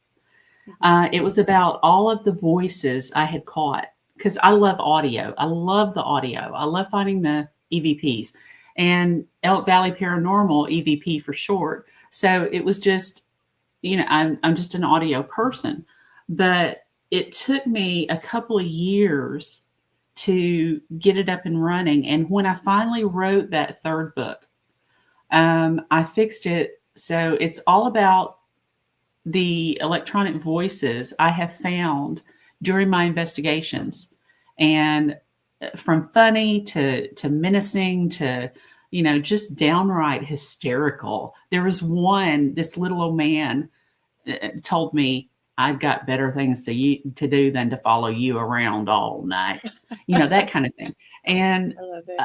It was about all of the voices I had caught, because I love audio. I love the audio. I love finding the EVPs, and Elk Valley Paranormal, EVP for short. So it was just, I'm just an audio person, but it took me a couple of years to get it up and running. And when I finally wrote that third book, I fixed it. So it's all about the electronic voices I have found during my investigations, and from funny to menacing to, just downright hysterical. There was one, this little old man told me, "I've got better things to do than to follow you around all night," that kind of thing. And I love it.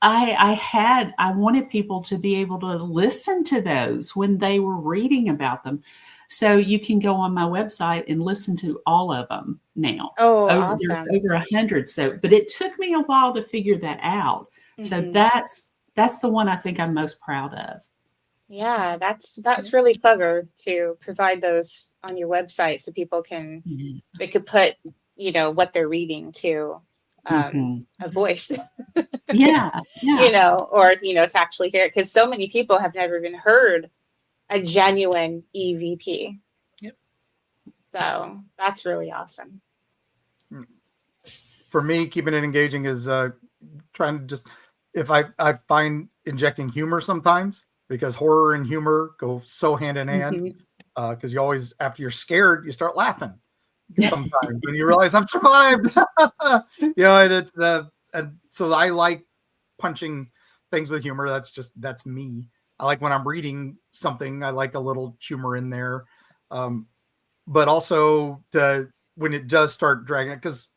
I wanted people to be able to listen to those when they were reading about them. So you can go on my website and listen to all of them now. Oh, There's awesome. over 100. So, but it took me a while to figure that out. So that's the one I think I'm most proud of. Yeah, that's really clever to provide those on your website so people can they could put what they're reading to a voice. Yeah. Or to actually hear it, because so many people have never even heard a genuine EVP. Yep. So that's really awesome. For me, keeping it engaging is trying to just, if I find injecting humor sometimes, because horror and humor go so hand in hand. Because you always, after you're scared, you start laughing. Sometimes when you realize I've survived. It's and so I like punching things with humor. That's me. I like when I'm reading something, I like a little humor in there. But also when it does start dragging it, because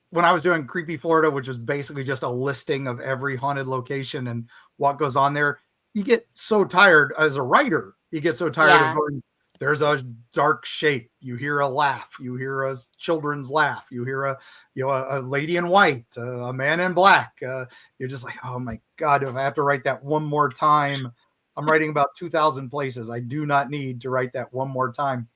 when I was doing Creepy Florida, which was basically just a listing of every haunted location and what goes on there, you get so tired as a writer. You get so tired of going, there's a dark shape. You hear a laugh. You hear a children's laugh. You hear a lady in white, a man in black. You're just like, oh my God, if I have to write that one more time, I'm writing about 2,000 places. I do not need to write that one more time.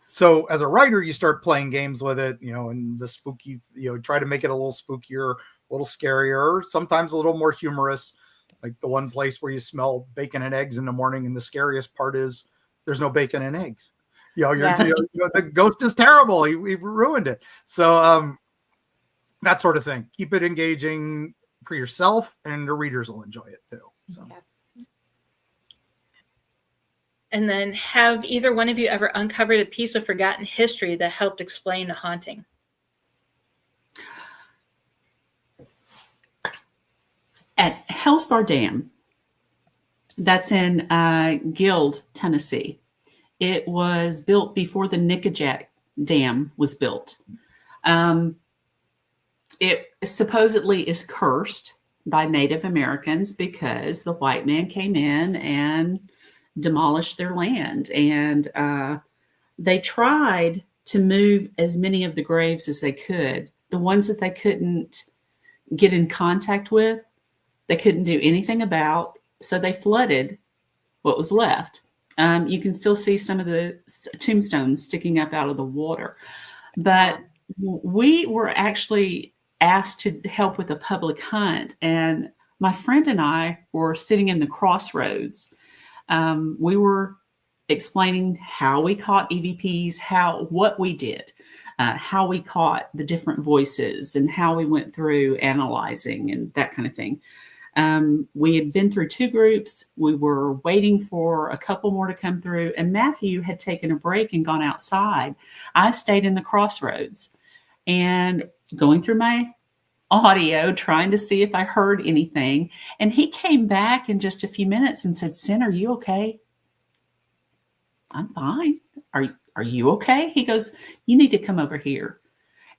So as a writer, you start playing games with it, and the spooky, try to make it a little spookier, a little scarier, sometimes a little more humorous. Like the one place where you smell bacon and eggs in the morning, and the scariest part is there's no bacon and eggs. The ghost is terrible. He ruined it. So that sort of thing. Keep it engaging for yourself, and the readers will enjoy it too. So. Yeah. And then, have either one of you ever uncovered a piece of forgotten history that helped explain a haunting? At Hellsbar Dam, that's in Guild, Tennessee. It was built before the Nickajack Dam was built. It supposedly is cursed by Native Americans because the white man came in and demolished their land. And they tried to move as many of the graves as they could. The ones that they couldn't get in contact with, they couldn't do anything about. So they flooded what was left. You can still see some of the tombstones sticking up out of the water. But we were actually asked to help with a public hunt. And my friend and I were sitting in the crossroads. We were explaining how we caught EVPs, what we did, how we caught the different voices, and how we went through analyzing and that kind of thing. We had been through 2 groups. We were waiting for a couple more to come through, and Matthew had taken a break and gone outside. I stayed in the crossroads, and going through my audio, trying to see if I heard anything. And he came back in just a few minutes and said, "Sin, are you okay?" "I'm fine. Are you okay?" He goes, "You need to come over here."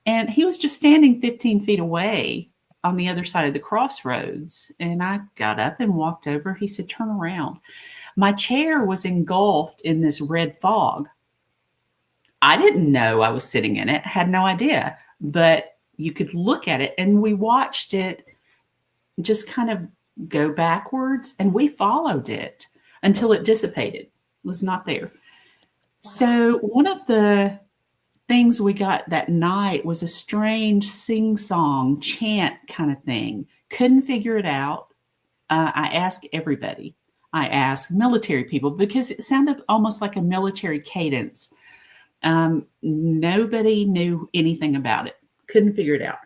And he was just standing 15 feet away on the other side of the crossroads. And I got up and walked over. He said, "Turn around." My chair was engulfed in this red fog. I didn't know I was sitting in it, had no idea, but you could look at it, and we watched it just kind of go backwards, and we followed it until it dissipated. It was not there. So one of the things we got that night was a strange sing-song chant kind of thing. Couldn't figure it out. I asked everybody. I asked military people because it sounded almost like a military cadence. Nobody knew anything about it. Couldn't figure it out.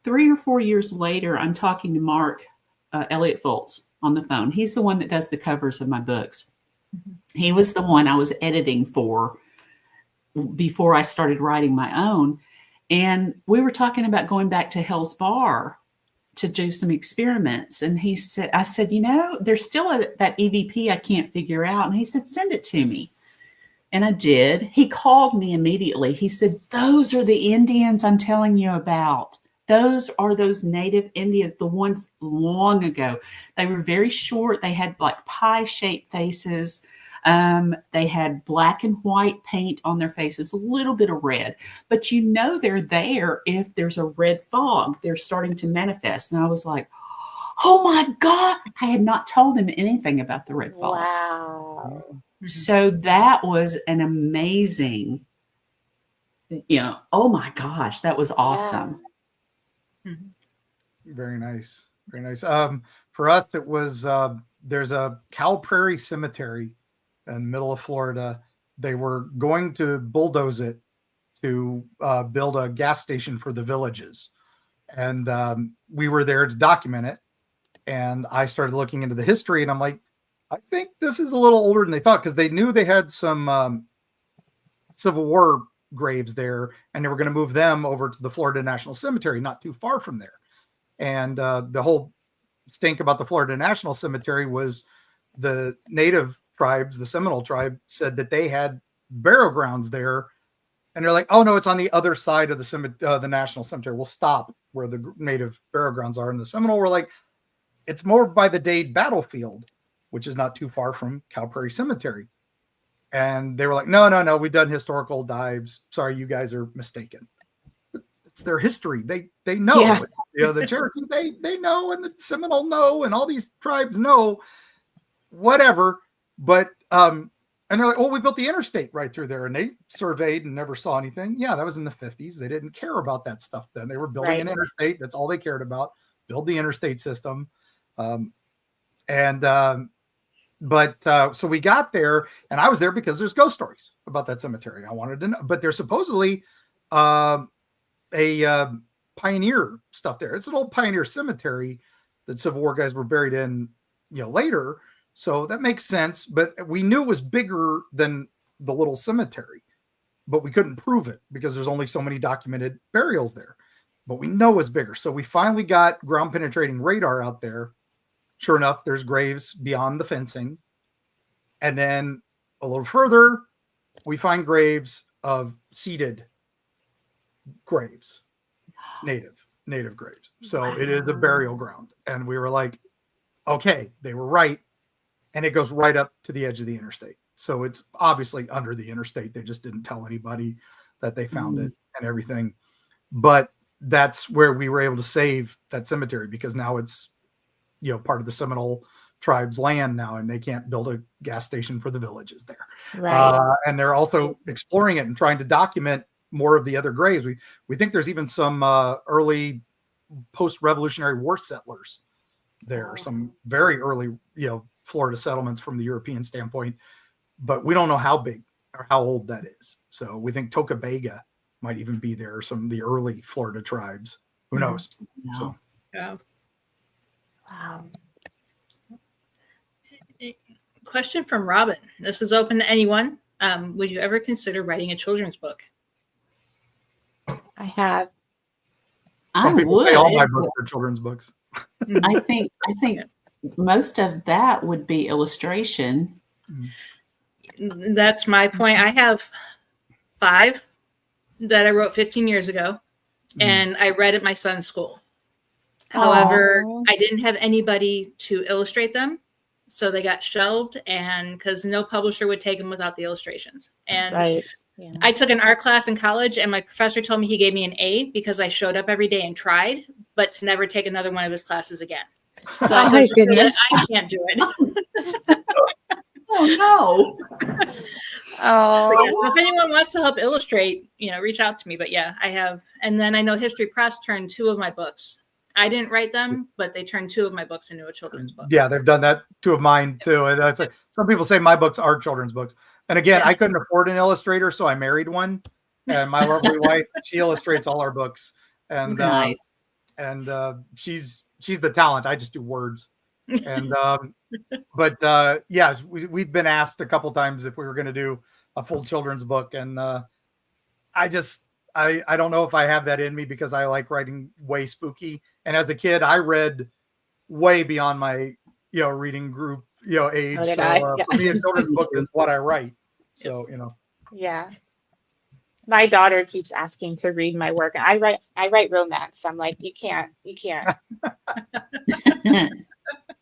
3 or 4 years later, I'm talking to Mark Elliott Fultz on the phone. He's the one that does the covers of my books. He was the one I was editing for before I started writing my own. And we were talking about going back to Hell's Bar to do some experiments. And I said, there's still that EVP I can't figure out. And he said, "Send it to me." And I did. He called me immediately. He said, "Those are the Indians I'm telling you about. Those are those native Indians, the ones long ago. They were very short. They had like pie-shaped faces. They had black and white paint on their faces, a little bit of red. But they're there if there's a red fog. They're starting to manifest." And I was like, "Oh my God." I had not told him anything about the red fog. Wow. So that was an amazing, oh my gosh, that was awesome. Yeah. Very nice. Very nice. For us, it was, there's a Cow Prairie Cemetery in the middle of Florida. They were going to bulldoze it to build a gas station for the villages. And we were there to document it. And I started looking into the history, and I'm like, I think this is a little older than they thought, because they knew they had some Civil War graves there, and they were going to move them over to the Florida National Cemetery, not too far from there. And the whole stink about the Florida National Cemetery was the native tribes, the Seminole tribe, said that they had burial grounds there. And they're like, "Oh, no, it's on the other side of the National Cemetery. We'll stop where the native burial grounds are." And the Seminole were like, "It's more by the Dade battlefield, which is not too far from Cow Prairie Cemetery." And they were like, no, we've done historical dives. Sorry, you guys are mistaken. It's their history. They know. Yeah. The Cherokee, they know, and the Seminole know, and all these tribes know, whatever. But and they're like, "Oh, we built the interstate right through there." And they surveyed and never saw anything. Yeah, that was in the 50s. They didn't care about that stuff then. They were building an interstate. That's all they cared about. Build the interstate system. So we got there, and I was there because there's ghost stories about that cemetery. I wanted to know, but there's supposedly a pioneer stuff there. It's an old pioneer cemetery that Civil War guys were buried in, later. So that makes sense. But we knew it was bigger than the little cemetery, but we couldn't prove it because there's only so many documented burials there. But we know it's bigger. So we finally got ground penetrating radar out there. Sure enough, there's graves beyond the fencing. And then a little further, we find graves of seated graves, native graves. So it is a burial ground. And we were like, okay, they were right. And it goes right up to the edge of the interstate. So it's obviously under the interstate. They just didn't tell anybody that they found it and everything. But that's where we were able to save that cemetery, because now it's, part of the Seminole tribe's land now, and they can't build a gas station for the villages there. Right. And they're also exploring it and trying to document more of the other graves. We think there's even some early post-Revolutionary War settlers there, some very early, Florida settlements from the European standpoint, but we don't know how big or how old that is. So we think Tocabega might even be there, some of the early Florida tribes. Who knows? No. So Yeah. Wow. Question from Robin. This is open to anyone. Would you ever consider writing a children's book? I have. Some I people say all my would. books are children's books. I think most of that would be illustration. That's my point. I have 5 that I wrote 15 years ago, and I read at my son's school. However, Aw. I didn't have anybody to illustrate them, so they got shelved, and because no publisher would take them without the illustrations. And Right. Yeah. I took an art class in college, and my professor told me he gave me an A because I showed up every day and tried, but to never take another one of his classes again. So Oh it my goes to show that goodness. I can't do it. Oh So yeah, Oh. so if anyone wants to help illustrate, reach out to me. But yeah, I have, and then I know History Press turned 2 of my books. I didn't write them, but they turned 2 of my books into a children's book. Yeah, they've done that. 2 of mine too. And that's like, some people say my books are children's books. And again, I couldn't afford an illustrator, so I married one. And my lovely wife, she illustrates all our books. And nice. She's the talent. I just do words. And yeah, we've been asked a couple times if we were going to do a full children's book, and I don't know if I have that in me because I like writing way spooky. And as a kid, I read way beyond my reading group age. So did So I. for me, a children's book is what I write. So Yeah. My daughter keeps asking to read my work. I write romance. I'm like, you can't.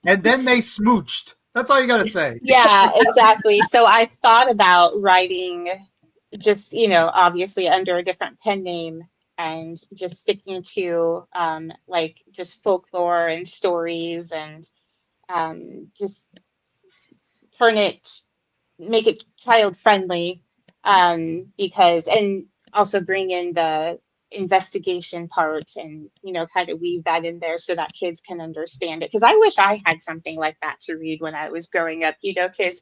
And then they smooched. That's all you got to say. Yeah, exactly. So I thought about writing just, obviously under a different pen name and just sticking to like just folklore and stories and just make it child friendly because, and also bring in the investigation part and kind of weave that in there so that kids can understand it, because I wish I had something like that to read when I was growing up, because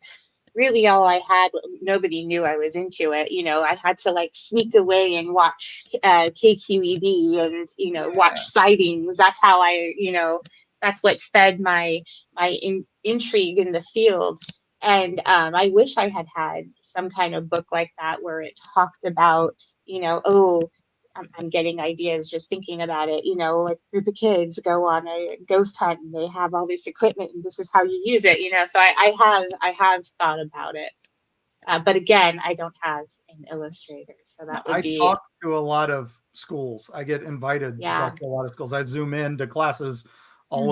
really all I had, nobody knew I was into it. I had to like sneak away and watch KQED and watch sightings. That's how that's what fed my intrigue in the field. And I wish I had some kind of book like that where it talked about, oh, I'm getting ideas just thinking about it. Like a group of kids go on a ghost hunt and they have all this equipment and this is how you use it. So I have thought about it, but again, I don't have an illustrator, so that would be. I talk to a lot of schools. I get invited to talk to a lot of schools. I zoom in to classes all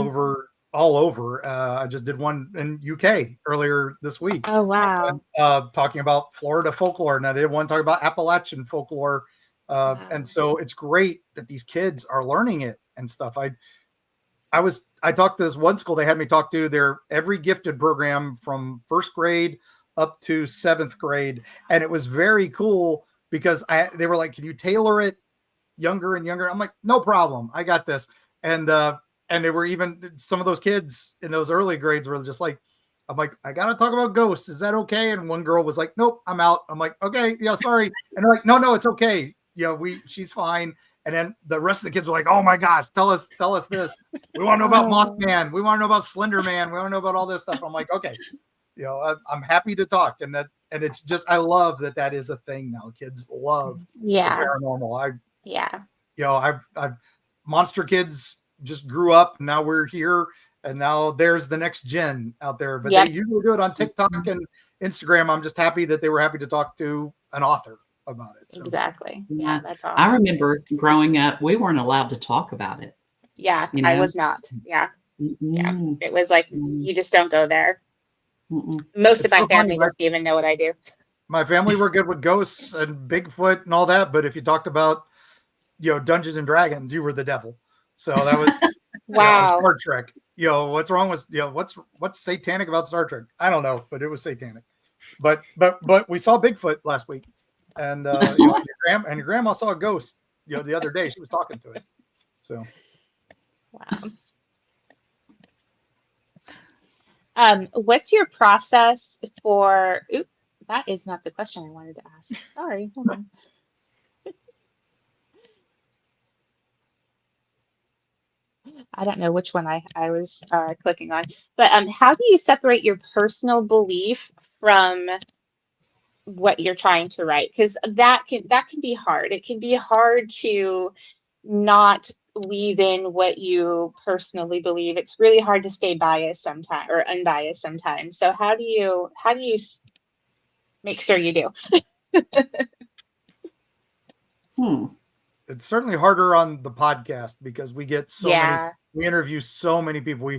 over. I just did one in UK earlier this week. Oh wow! And, talking about Florida folklore, and I did one talking about Appalachian folklore. And so it's great that these kids are learning it and stuff. I talked to this one school. They had me talk to their every gifted program from 1st grade up to 7th grade, and it was very cool because they were like, "Can you tailor it younger and younger?" I'm like, "No problem, I got this." And they were even some of those kids in those early grades were just like, I'm like, "I got to talk about ghosts. Is that okay?" And one girl was like, "Nope, I'm out." I'm like, "Okay, yeah, sorry." And they're like, "No, it's okay. She's fine." And then the rest of the kids were like, "Oh my gosh, tell us this. We want to know about Mothman. We want to know about Slender Man. We want to know about all this stuff." I'm like, "Okay, I'm happy to talk." And it's just, I love that is a thing now. Kids love the paranormal. I've monster kids just grew up. And now we're here, and now there's the next gen out there. But they usually do it on TikTok and Instagram. I'm just happy that they were happy to talk to an author about it. So. Exactly. Yeah, that's awesome. I remember growing up, we weren't allowed to talk about it. Yeah, I was not. Yeah. Yeah. It was like, you just don't go there. Most of my family doesn't even know what I do. My family were good with ghosts and Bigfoot and all that, but if you talked about, Dungeons and Dragons, you were the devil. So that was wow. Star Trek. What's wrong with what's satanic about Star Trek? I don't know, but it was satanic. But we saw Bigfoot last week, and your grandma saw a ghost. The other day she was talking to it. So. Wow. What's your process for? Oops, that is not the question I wanted to ask. Sorry. Hold on. I don't know which one I was clicking on, but how do you separate your personal belief from what you're trying to write, because that can be hard. It can be hard to not weave in what you personally believe. It's really hard to stay biased sometimes, or unbiased sometimes. So how do you make sure you do? It's certainly harder on the podcast because we get so many, we interview so many people.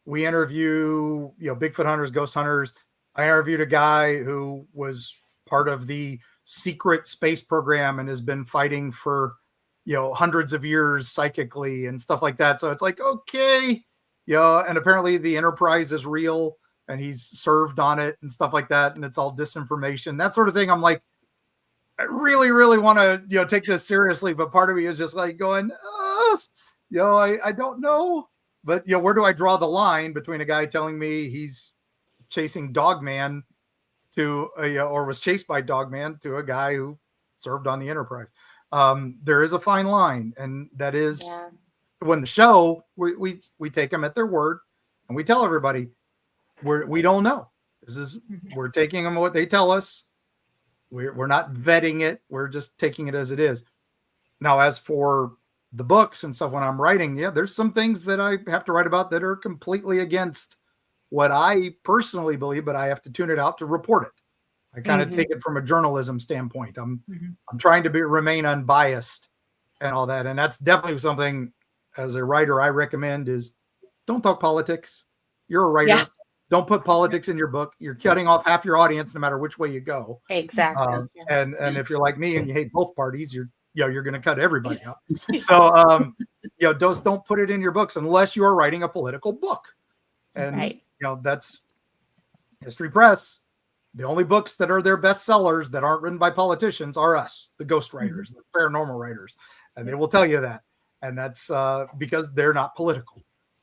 We interview, Bigfoot hunters, ghost hunters. I interviewed a guy who was part of the secret space program and has been fighting for, hundreds of years psychically and stuff like that. So it's like, okay, and apparently the Enterprise is real and he's served on it and stuff like that. And it's all disinformation, that sort of thing. I'm like, I really, really want to, take this seriously, but part of me is just like going, I don't know. But, where do I draw the line between a guy telling me he's chasing Dogman to, or was chased by Dogman, to a guy who served on the Enterprise? There is a fine line, and that is when the show, we take them at their word, and we tell everybody we don't know. We're taking them what they tell us. We're not vetting it. We're just taking it as it is. Now, as for the books and stuff, when I'm writing, there's some things that I have to write about that are completely against what I personally believe, but I have to tune it out to report it. I kind of take it from a journalism standpoint. I'm trying to remain unbiased and all that. And that's definitely something as a writer I recommend is don't talk politics. You're a writer. Yeah. Don't put politics in your book. You're cutting off half your audience no matter which way you go. Exactly. And if you're like me and you hate both parties, you're going to cut everybody out. So, don't put it in your books unless you're writing a political book. And, that's History Press. The only books that are their best sellers that aren't written by politicians are us, the ghost writers, the paranormal writers. And they will tell you that. And that's because they're not political.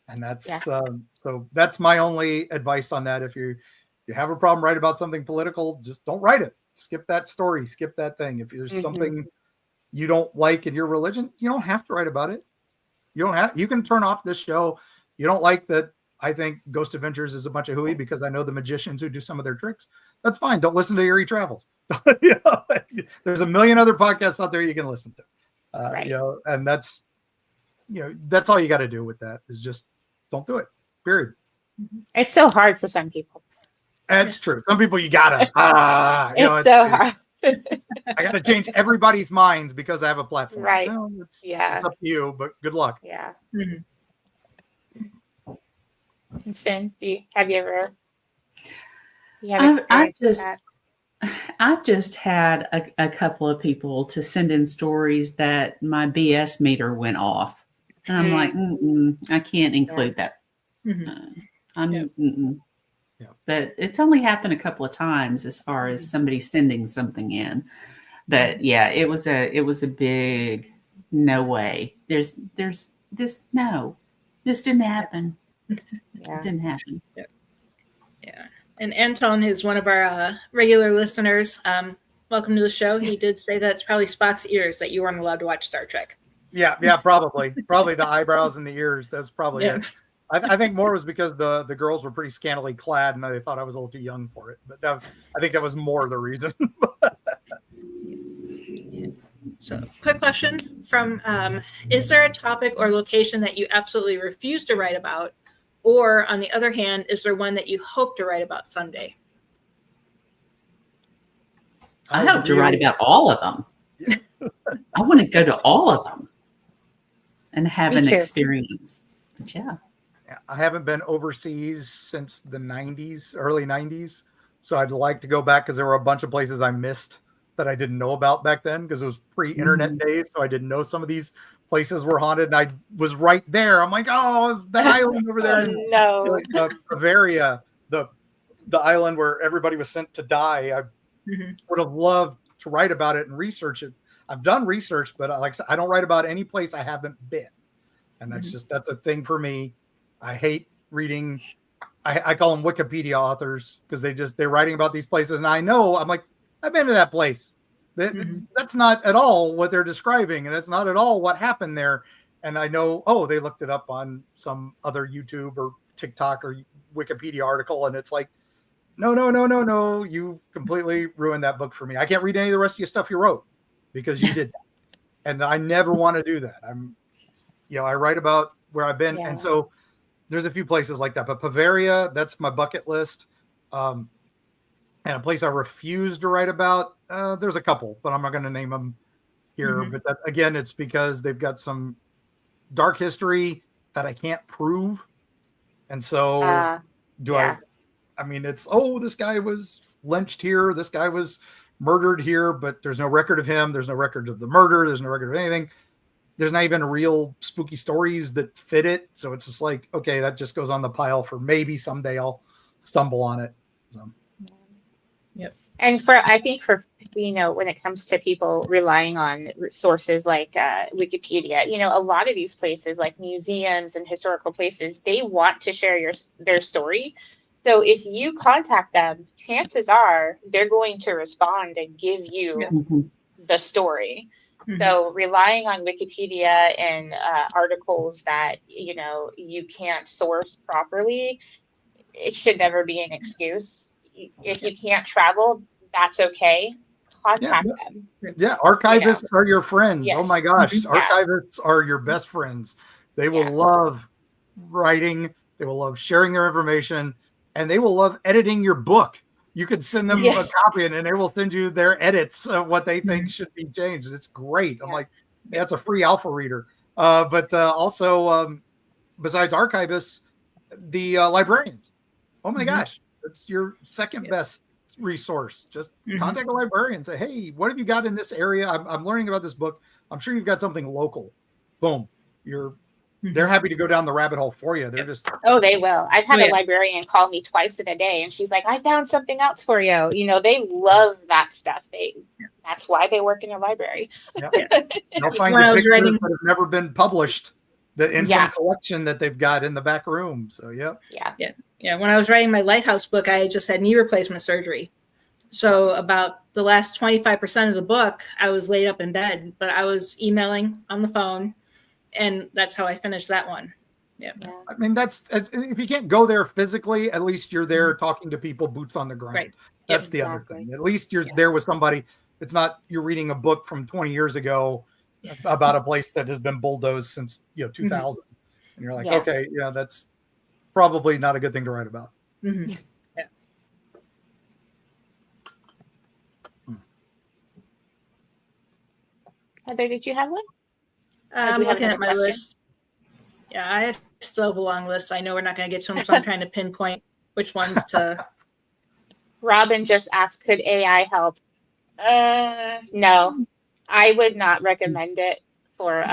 And that's so that's my only advice on that. If you have a problem, write about something political, just don't write it. Skip that story, skip that thing. If there's something you don't like in your religion, you don't have to write about it. You can turn off this show. You don't like that I think Ghost Adventures is a bunch of hooey because I know the magicians who do some of their tricks. That's fine. Don't listen to Eerie Travels. There's a million other podcasts out there you can listen to. And that's all you got to do with that is just don't do it. Period. It's so hard for some people. That's true. Some people you gotta. It's so hard. I gotta change everybody's minds because I have a platform. Right. It's up to you, but good luck. Yeah. Sin, have you ever? I've just had a couple of people to send in stories that my BS meter went off. And I'm like, I can't include that. But it's only happened a couple of times as far as somebody sending something in. But it was a big no way. There's this this didn't happen. It didn't happen. Yeah. And Anton is one of our regular listeners. Welcome to the show. He did say that it's probably Spock's ears that you weren't allowed to watch Star Trek. Yeah, probably the eyebrows and the ears. That's probably it. I think more was because the girls were pretty scantily clad and they thought I was a little too young for it. But I think that was more the reason. So, quick question from: is there a topic or location that you absolutely refuse to write about, or on the other hand, is there one that you hope to write about someday? I hope to write about all of them. I want to go to all of them and have an experience. But I haven't been overseas since the 90s, early 90s. So I'd like to go back because there were a bunch of places I missed that I didn't know about back then because it was pre-internet days. So I didn't know some of these places were haunted and I was right there. I'm like, oh, it's the island over there. Bavaria, the island where everybody was sent to die. I would have loved to write about it and research it. I've done research, but like I said, I don't write about any place I haven't been. And that's a thing for me. I hate reading. I call them Wikipedia authors because they're writing about these places. And I'm like, I've been to that place. That's not at all what they're describing. And it's not at all what happened there. And I know, they looked it up on some other YouTube or TikTok or Wikipedia article. And it's like, no. You completely ruined that book for me. I can't read any of the rest of your stuff you wrote because you did that. And I never want to do that. I write about where I've been. Yeah. And so there's a few places like that, but Bavaria, that's my bucket list. And a place I refuse to write about, there's a couple, but I'm not going to name them here. Mhm. But that, again, it's because they've got some dark history that I can't prove. And so yeah. it's, this guy was lynched here. This guy was murdered here, but there's no record of him. There's no record of the murder. There's no record of anything. There's not even real spooky stories that fit it. So it's just like, okay, that just goes on the pile for maybe someday I'll stumble on it. So. Yep. And I think for when it comes to people relying on sources like Wikipedia, a lot of these places like museums and historical places, they want to share their story. So if you contact them, chances are they're going to respond and give you the story. Mm-hmm. So relying on Wikipedia and articles that, you can't source properly, it should never be an excuse. If you can't travel, that's okay. Contact them. Yeah, archivists are your friends. Yes. Oh my gosh, archivists are your best friends. They will love writing. They will love sharing their information, and they will love editing your book. You could send them a copy, and they will send you their edits of what they think should be changed. And it's great. I'm like, it's a free alpha reader. But also, besides archivists, the librarians. Oh my gosh, it's your second best resource. Just contact a librarian and say, hey, what have you got in this area? I'm learning about this book. I'm sure you've got something local. Boom. They're happy to go down the rabbit hole for you. They're just they will. I've had a librarian call me twice in a day, and she's like, I found something else for you. They love that stuff. That's why they work in a library. They'll find the pictures that have never been published in some collection that they've got in the back room. So yeah. When I was writing my Lighthouse book, I just had knee replacement surgery. So about the last 25% of the book, I was laid up in bed, but I was emailing on the phone, and that's how I finished that one. Yeah. I mean, if you can't go there physically, at least you're there talking to people, boots on the ground. Right. That's the other thing. At least you're there with somebody. It's not you're reading a book from 20 years ago about a place that has been bulldozed since 2000, and you're like, okay, that's probably not a good thing to write about. Mm-hmm. Heather, did you have one? I'm looking at my list. Yeah, I still have a long list. I know we're not going to get to them, so I'm trying to pinpoint which ones to. Robin just asked, could AI help? No, I would not recommend it for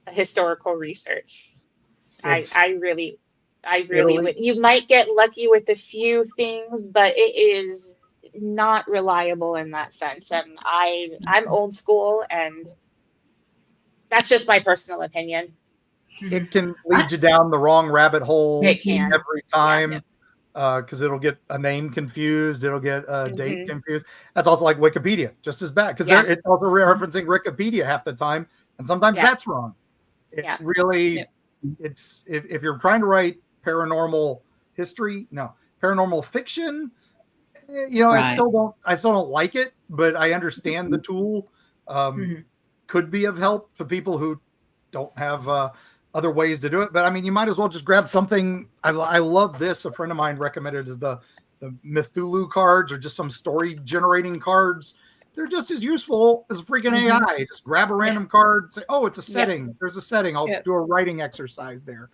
historical research. I really would. You might get lucky with a few things, but it is not reliable in that sense. And I'm old school, and that's just my personal opinion. It can lead you down the wrong rabbit hole every time because it'll get a name confused. It'll get a date confused. That's also like Wikipedia, just as bad because it's also referencing Wikipedia half the time. And sometimes that's wrong. It's if you're trying to write paranormal history, paranormal fiction, I still don't like it, but I understand the tool. Could be of help to people who don't have other ways to do it. But I mean, you might as well just grab something. I love this. A friend of mine recommended is the Cthulhu cards or just some story generating cards. They're just as useful as freaking AI. Just grab a random card, say, oh, it's a setting. There's a setting. I'll do a writing exercise there.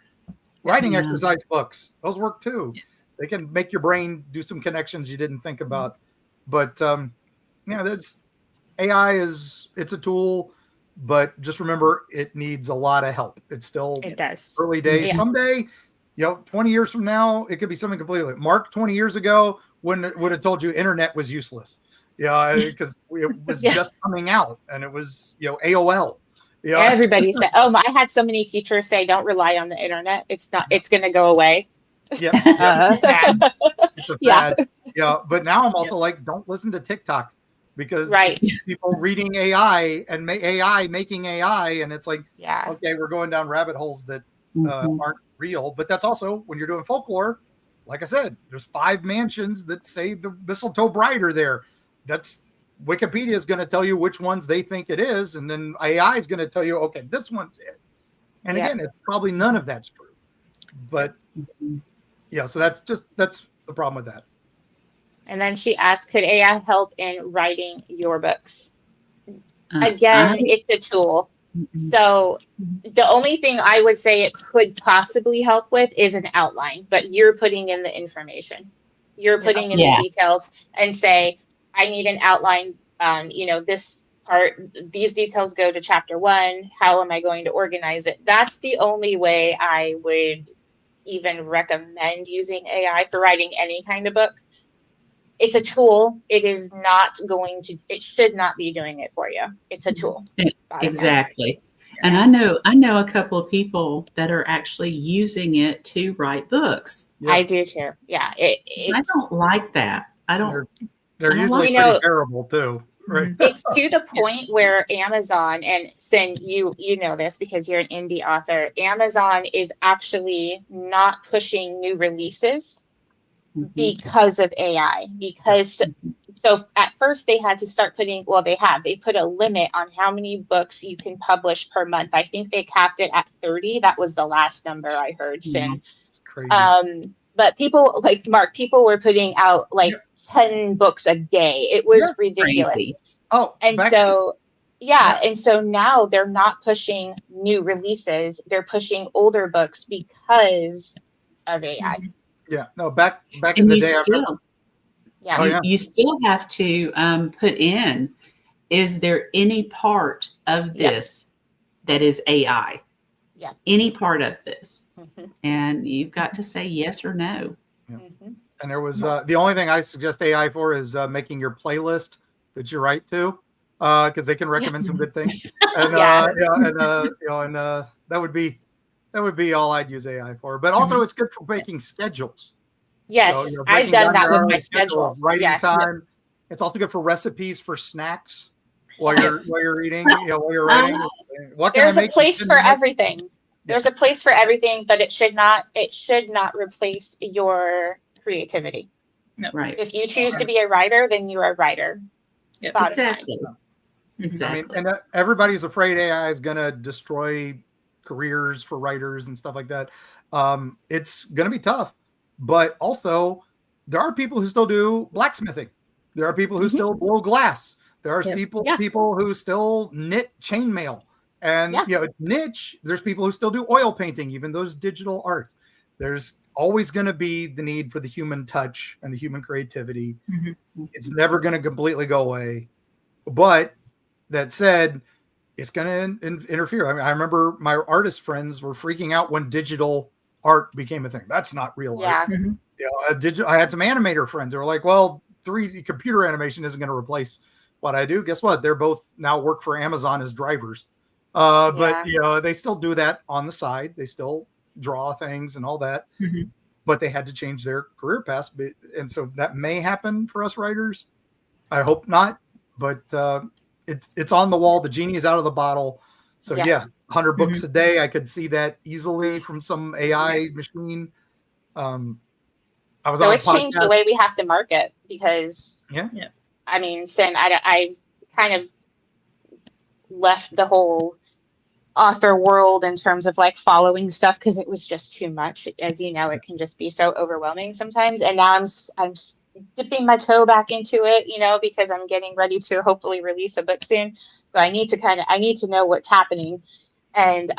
Writing exercise books. Those work too. They can make your brain do some connections you didn't think about. But there's AI it's a tool. But just remember, it needs a lot of help. It does early days. Yeah. Someday, 20 years from now, it could be something completely. Mark 20 years ago would have told you internet was useless. Because it was just coming out, and it was AOL. Everybody said, I had so many teachers say, don't rely on the internet. It's going to go away. Yeah. It's a bad. But now I'm also like, don't listen to TikTok. Because people reading AI and AI making AI, and it's like, okay, we're going down rabbit holes that aren't real. But that's also when you're doing folklore, like I said, there's 5 mansions that say the Mistletoe Bride are there. That's Wikipedia is going to tell you which ones they think it is, and then AI is going to tell you, okay, this one's it. And again, it's probably none of that's true. But yeah, so that's the problem with that. And then she asked, could AI help in writing your books? Again, it's a tool. So the only thing I would say it could possibly help with is an outline, but you're putting in the information. You're putting in the details and say, I need an outline. This part, these details go to chapter 1. How am I going to organize it? That's the only way I would even recommend using AI for writing any kind of book. It's a tool. It is not going to, it should not be doing it for you. It's a tool. Exactly. And I know a couple of people that are actually using it to write books. Yep. I do too. Yeah. I don't like that. They're usually pretty terrible too. Right. It's to the point where Amazon, and Sin, you know this because you're an indie author, Amazon is actually not pushing new releases because of AI. Because so at first they had to start putting, they put a limit on how many books you can publish per month. I think they capped it at 30. That was the last number I heard, Sin. It's crazy. But people like Mark, people were putting out like 10 books a day. It was ridiculous. Crazy. And so now they're not pushing new releases. They're pushing older books because of AI. Yeah, no, back in the day. You still have to put in, is there any part of this that is AI? Yeah. Any part of this? And you've got to say yes or no. Yeah. And there was the only thing I suggest AI for is making your playlist that you write to, because they can recommend some good things. And that would be all I'd use AI for. But also, it's good for making schedules. Yes, so, I've done that with my schedule. Writing time. It's also good for recipes for snacks while you're eating. While you're writing. There's a place for everything. There's a place for everything, but it should not replace your creativity. No. Right. If you choose to be a writer, then you're a writer. Yep. Exactly. Exactly. I mean, and everybody's afraid AI is going to destroy careers for writers and stuff like that. It's going to be tough, but also there are people who still do blacksmithing. There are people who still blow glass. There are people who still knit chainmail. And niche, there's people who still do oil painting, even those digital art. There's always going to be the need for the human touch and the human creativity. It's never going to completely go away. But that said, it's going to interfere. I mean, I remember my artist friends were freaking out when digital art became a thing. That's not real art. I had some animator friends who were like, well, 3D computer animation isn't going to replace what I do. Guess what? They're both now work for Amazon as drivers. But they still do that on the side. They still draw things and all that, but they had to change their career paths. And so that may happen for us writers. I hope not, but it's on the wall. The genie is out of the bottle. So 100 books a day. I could see that easily from some AI machine. It's changed the way we have to market because I mean, Sin, I kind of left the whole author world in terms of like following stuff because it was just too much. As you know, it can just be so overwhelming sometimes. And now I'm dipping my toe back into it, because I'm getting ready to hopefully release a book soon. So I need to know what's happening. And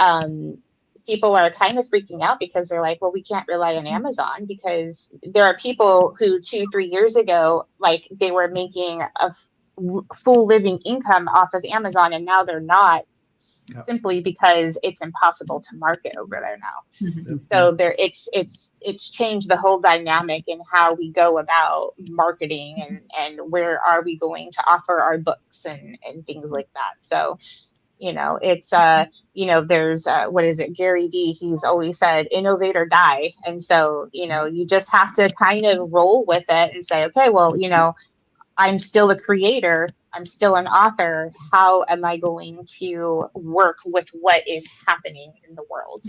people are kind of freaking out because they're like, well, we can't rely on Amazon because there are people who 2-3 years ago, like they were making a full living income off of Amazon and now they're not. Simply because it's impossible to market over there now. So it's changed the whole dynamic in how we go about marketing and where are we going to offer our books and things like that. So, it's there's what is it? Gary Vee, he's always said innovate or die. And so, you just have to kind of roll with it and say, okay, well, I'm still a creator. I'm still an author. How am I going to work with what is happening in the world?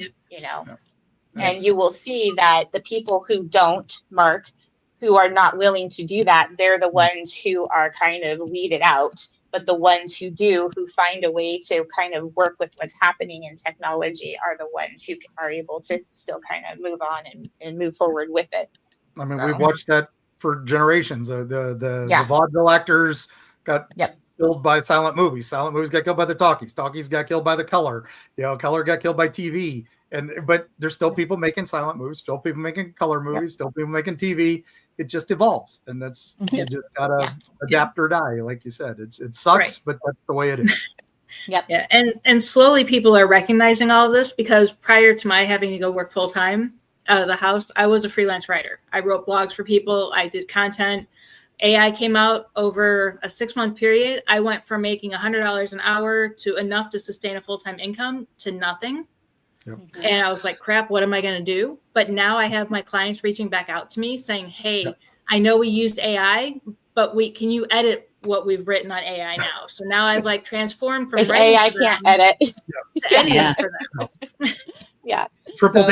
And you will see that the people who don't mark, who are not willing to do that, they're the ones who are kind of weeded out. But the ones who do, who find a way to kind of work with what's happening in technology, are the ones who are able to still kind of move on and move forward with it. I mean, So, we've watched that for generations. The vaudeville actors got killed by silent movies. Silent movies got killed by the talkies. Talkies got killed by the color. Color got killed by TV. But there's still people making silent movies, still people making color movies, still people making TV. It just evolves, and that's you just gotta adapt or die, like you said. It sucks, but that's the way it is. Yeah, and slowly people are recognizing all of this, because prior to my having to go work full time out of the house, I was a freelance writer. I wrote blogs for people. I did content. AI came out over a 6-month period. I went from making $100 an hour to enough to sustain a full-time income to nothing. And I was like, crap, what am I going to do? But now I have my clients reaching back out to me saying, hey, I know we used AI, but can you edit what we've written on AI now? So now I've like transformed from writing AI can't edit to editing for them. Triple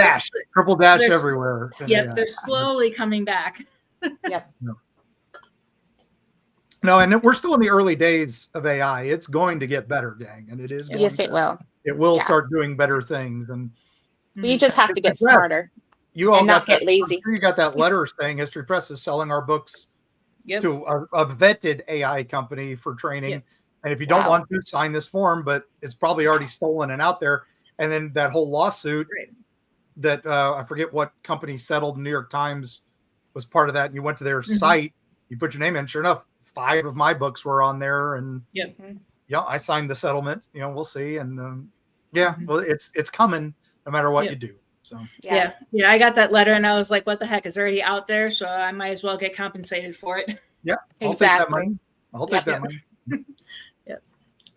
dash everywhere. They're slowly coming back. No, and we're still in the early days of AI. It's going to get better, gang, and it is. Yes, it will. It will start doing better things, and we just have to get smarter. You all and not get lazy. I'm sure you got that letter saying History Press is selling our books to a vetted AI company for training. And if you don't want to, sign this form, but it's probably already stolen and out there. And then that whole lawsuit that I forget what company settled, New York Times was part of that. And you went to their site, you put your name in. Sure enough, 5 of my books were on there, and I signed the settlement. We'll see. And well, it's coming no matter what you do. So I got that letter and I was like, what the heck, is already out there, so I might as well get compensated for it. I'll take that money.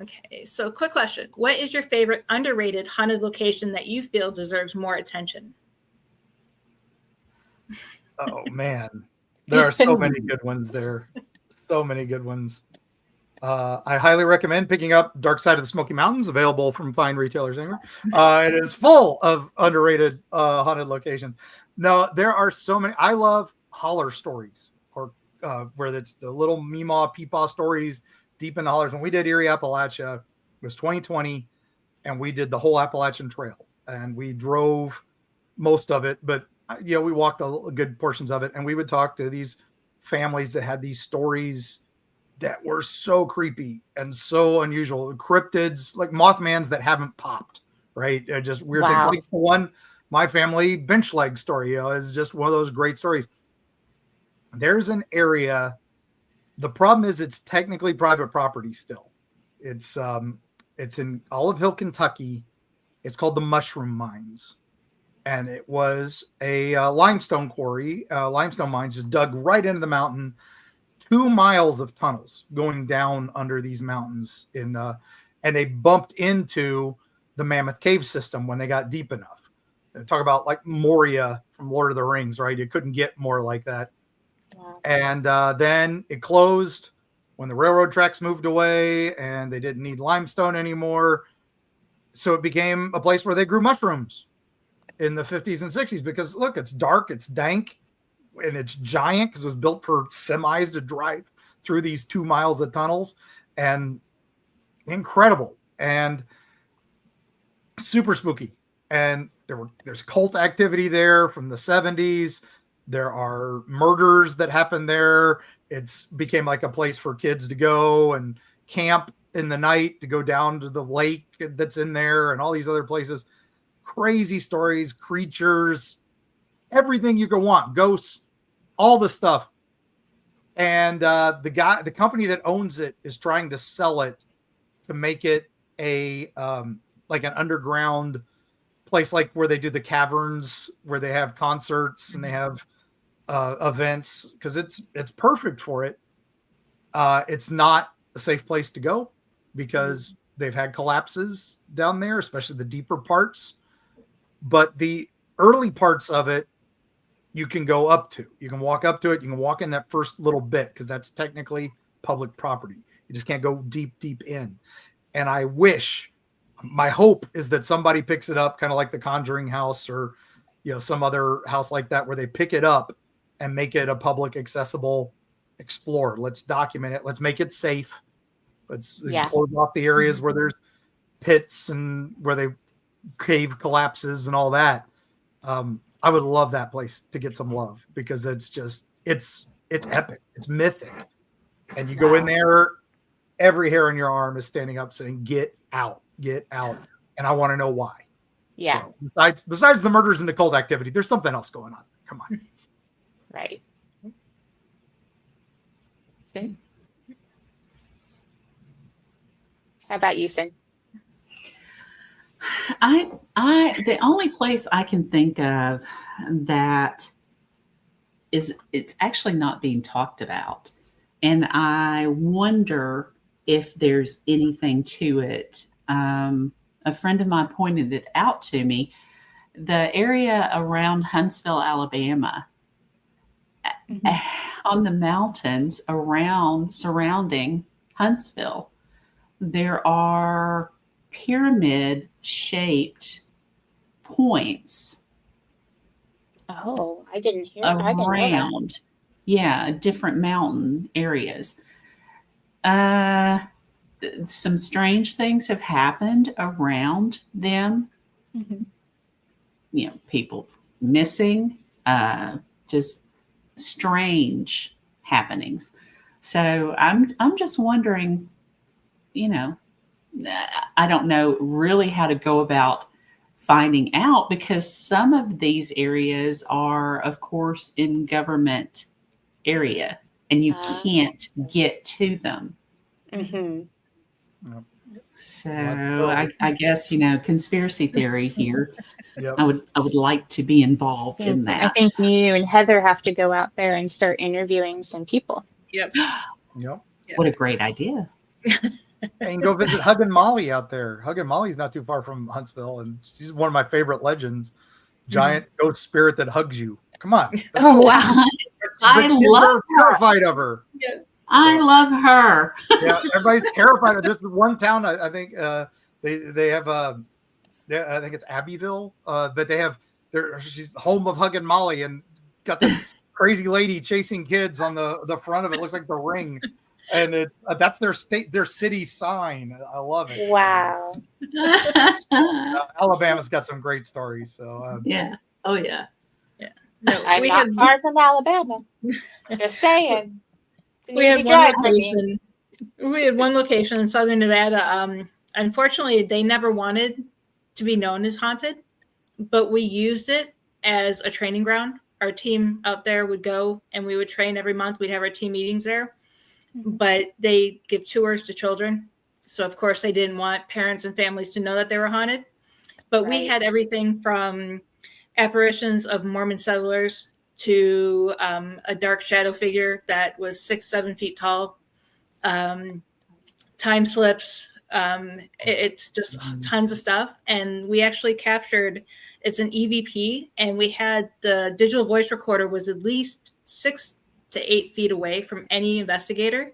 Okay, so quick question. What is your favorite underrated haunted location that you feel deserves more attention? Oh man, there are so many good ones there. So many good ones. I highly recommend picking up Dark Side of the Smoky Mountains, available from fine retailers anywhere. It is full of underrated haunted locations. No, there are so many. I love holler stories, or where it's the little Meemaw Peepaw stories deep in the hollers. When we did Erie, Appalachia, it was 2020, and we did the whole Appalachian Trail, and we drove most of it, but we walked a good portions of it, and we would talk to these families that had these stories that were so creepy and so unusual. Cryptids, like Mothmans that haven't popped, right? Just weird things. Like the one, my family bench leg story, is just one of those great stories. There's an area. The problem is it's technically private property still. It's in Olive Hill, Kentucky. It's called the Mushroom Mines. And it was a limestone quarry, limestone mines just dug right into the mountain. 2 miles of tunnels going down under these mountains and they bumped into the Mammoth Cave system when they got deep enough. And talk about like Moria from Lord of the Rings, right? You couldn't get more like that. Wow. And then it closed when the railroad tracks moved away and they didn't need limestone anymore. So it became a place where they grew mushrooms in the 50s and 60s, because look, it's dark, it's dank, and it's giant because it was built for semis to drive through these 2 miles of tunnels, and incredible and super spooky. And there's cult activity there from the 70s. There are murders that happen there. It's became like a place for kids to go and camp in the night, to go down to the lake that's in there, and all these other places. Crazy stories, creatures, everything you could want, ghosts, all the stuff. And the company that owns it is trying to sell it to make it a like an underground place, like where they do the caverns, where they have concerts and they have events, because it's perfect for it. It's not a safe place to go because they've had collapses down there, especially the deeper parts. But the early parts of it, you can go up to. You can walk up to it. You can walk in that first little bit, because that's technically public property. You just can't go deep in. And my hope is that somebody picks it up, kind of like the Conjuring House or some other house like that where they pick it up and make it a public accessible explore. Let's document it. Let's make it safe. Let's close off the areas where there's pits and where they cave collapses and all that. I would love that place to get some love because it's epic. It's mythic. And you go in there, every hair on your arm is standing up saying, get out. And I want to know why. Yeah. So besides the murders and the cult activity, there's something else going on. Come on. Right. Okay. How about you, Sin? The only place I can think of that it's actually not being talked about, and I wonder if there's anything to it. A friend of mine pointed it out to me. The area around Huntsville, Alabama, on the mountains surrounding Huntsville, there are pyramid-shaped points. Oh, I didn't know that. Different mountain areas. Some strange things have happened around them. People missing, just strange happenings. So I'm just wondering, I don't know really how to go about finding out, because some of these areas are, of course, in government area and you can't get to them. So I guess, conspiracy theory here. Yep. I would like to be involved in that. I think you and Heather have to go out there and start interviewing some people. Yep. What a great idea. And go visit Hug and Molly out there. Hug and Molly's not too far from Huntsville, and she's one of my favorite legends. Giant ghost spirit that hugs you. Come on. Oh, wow. I love her. Terrified of her. Yeah. I love her. Yeah, everybody's terrified of just one town. I think they have I think it's Abbeville, but they have she's home of Hug and Molly, and got this crazy lady chasing kids on the front of it. Looks like the Ring, and that's their city sign. I love it. Wow. Alabama's got some great stories. So yeah. Oh yeah. Yeah. No, I'm not far from Alabama. Just saying. We had one location. We had one location in Southern Nevada. Unfortunately, they never wanted to be known as haunted, but we used it as a training ground. Our team out there would go and we would train every month. We'd have our team meetings there, but they give tours to children. So of course they didn't want parents and families to know that they were haunted, but we had everything from apparitions of Mormon settlers to a dark shadow figure that was 6-7 feet tall, time slips. It's just tons of stuff. And we actually captured, it's an EVP, and we had the digital voice recorder was at least 6 to 8 feet away from any investigator.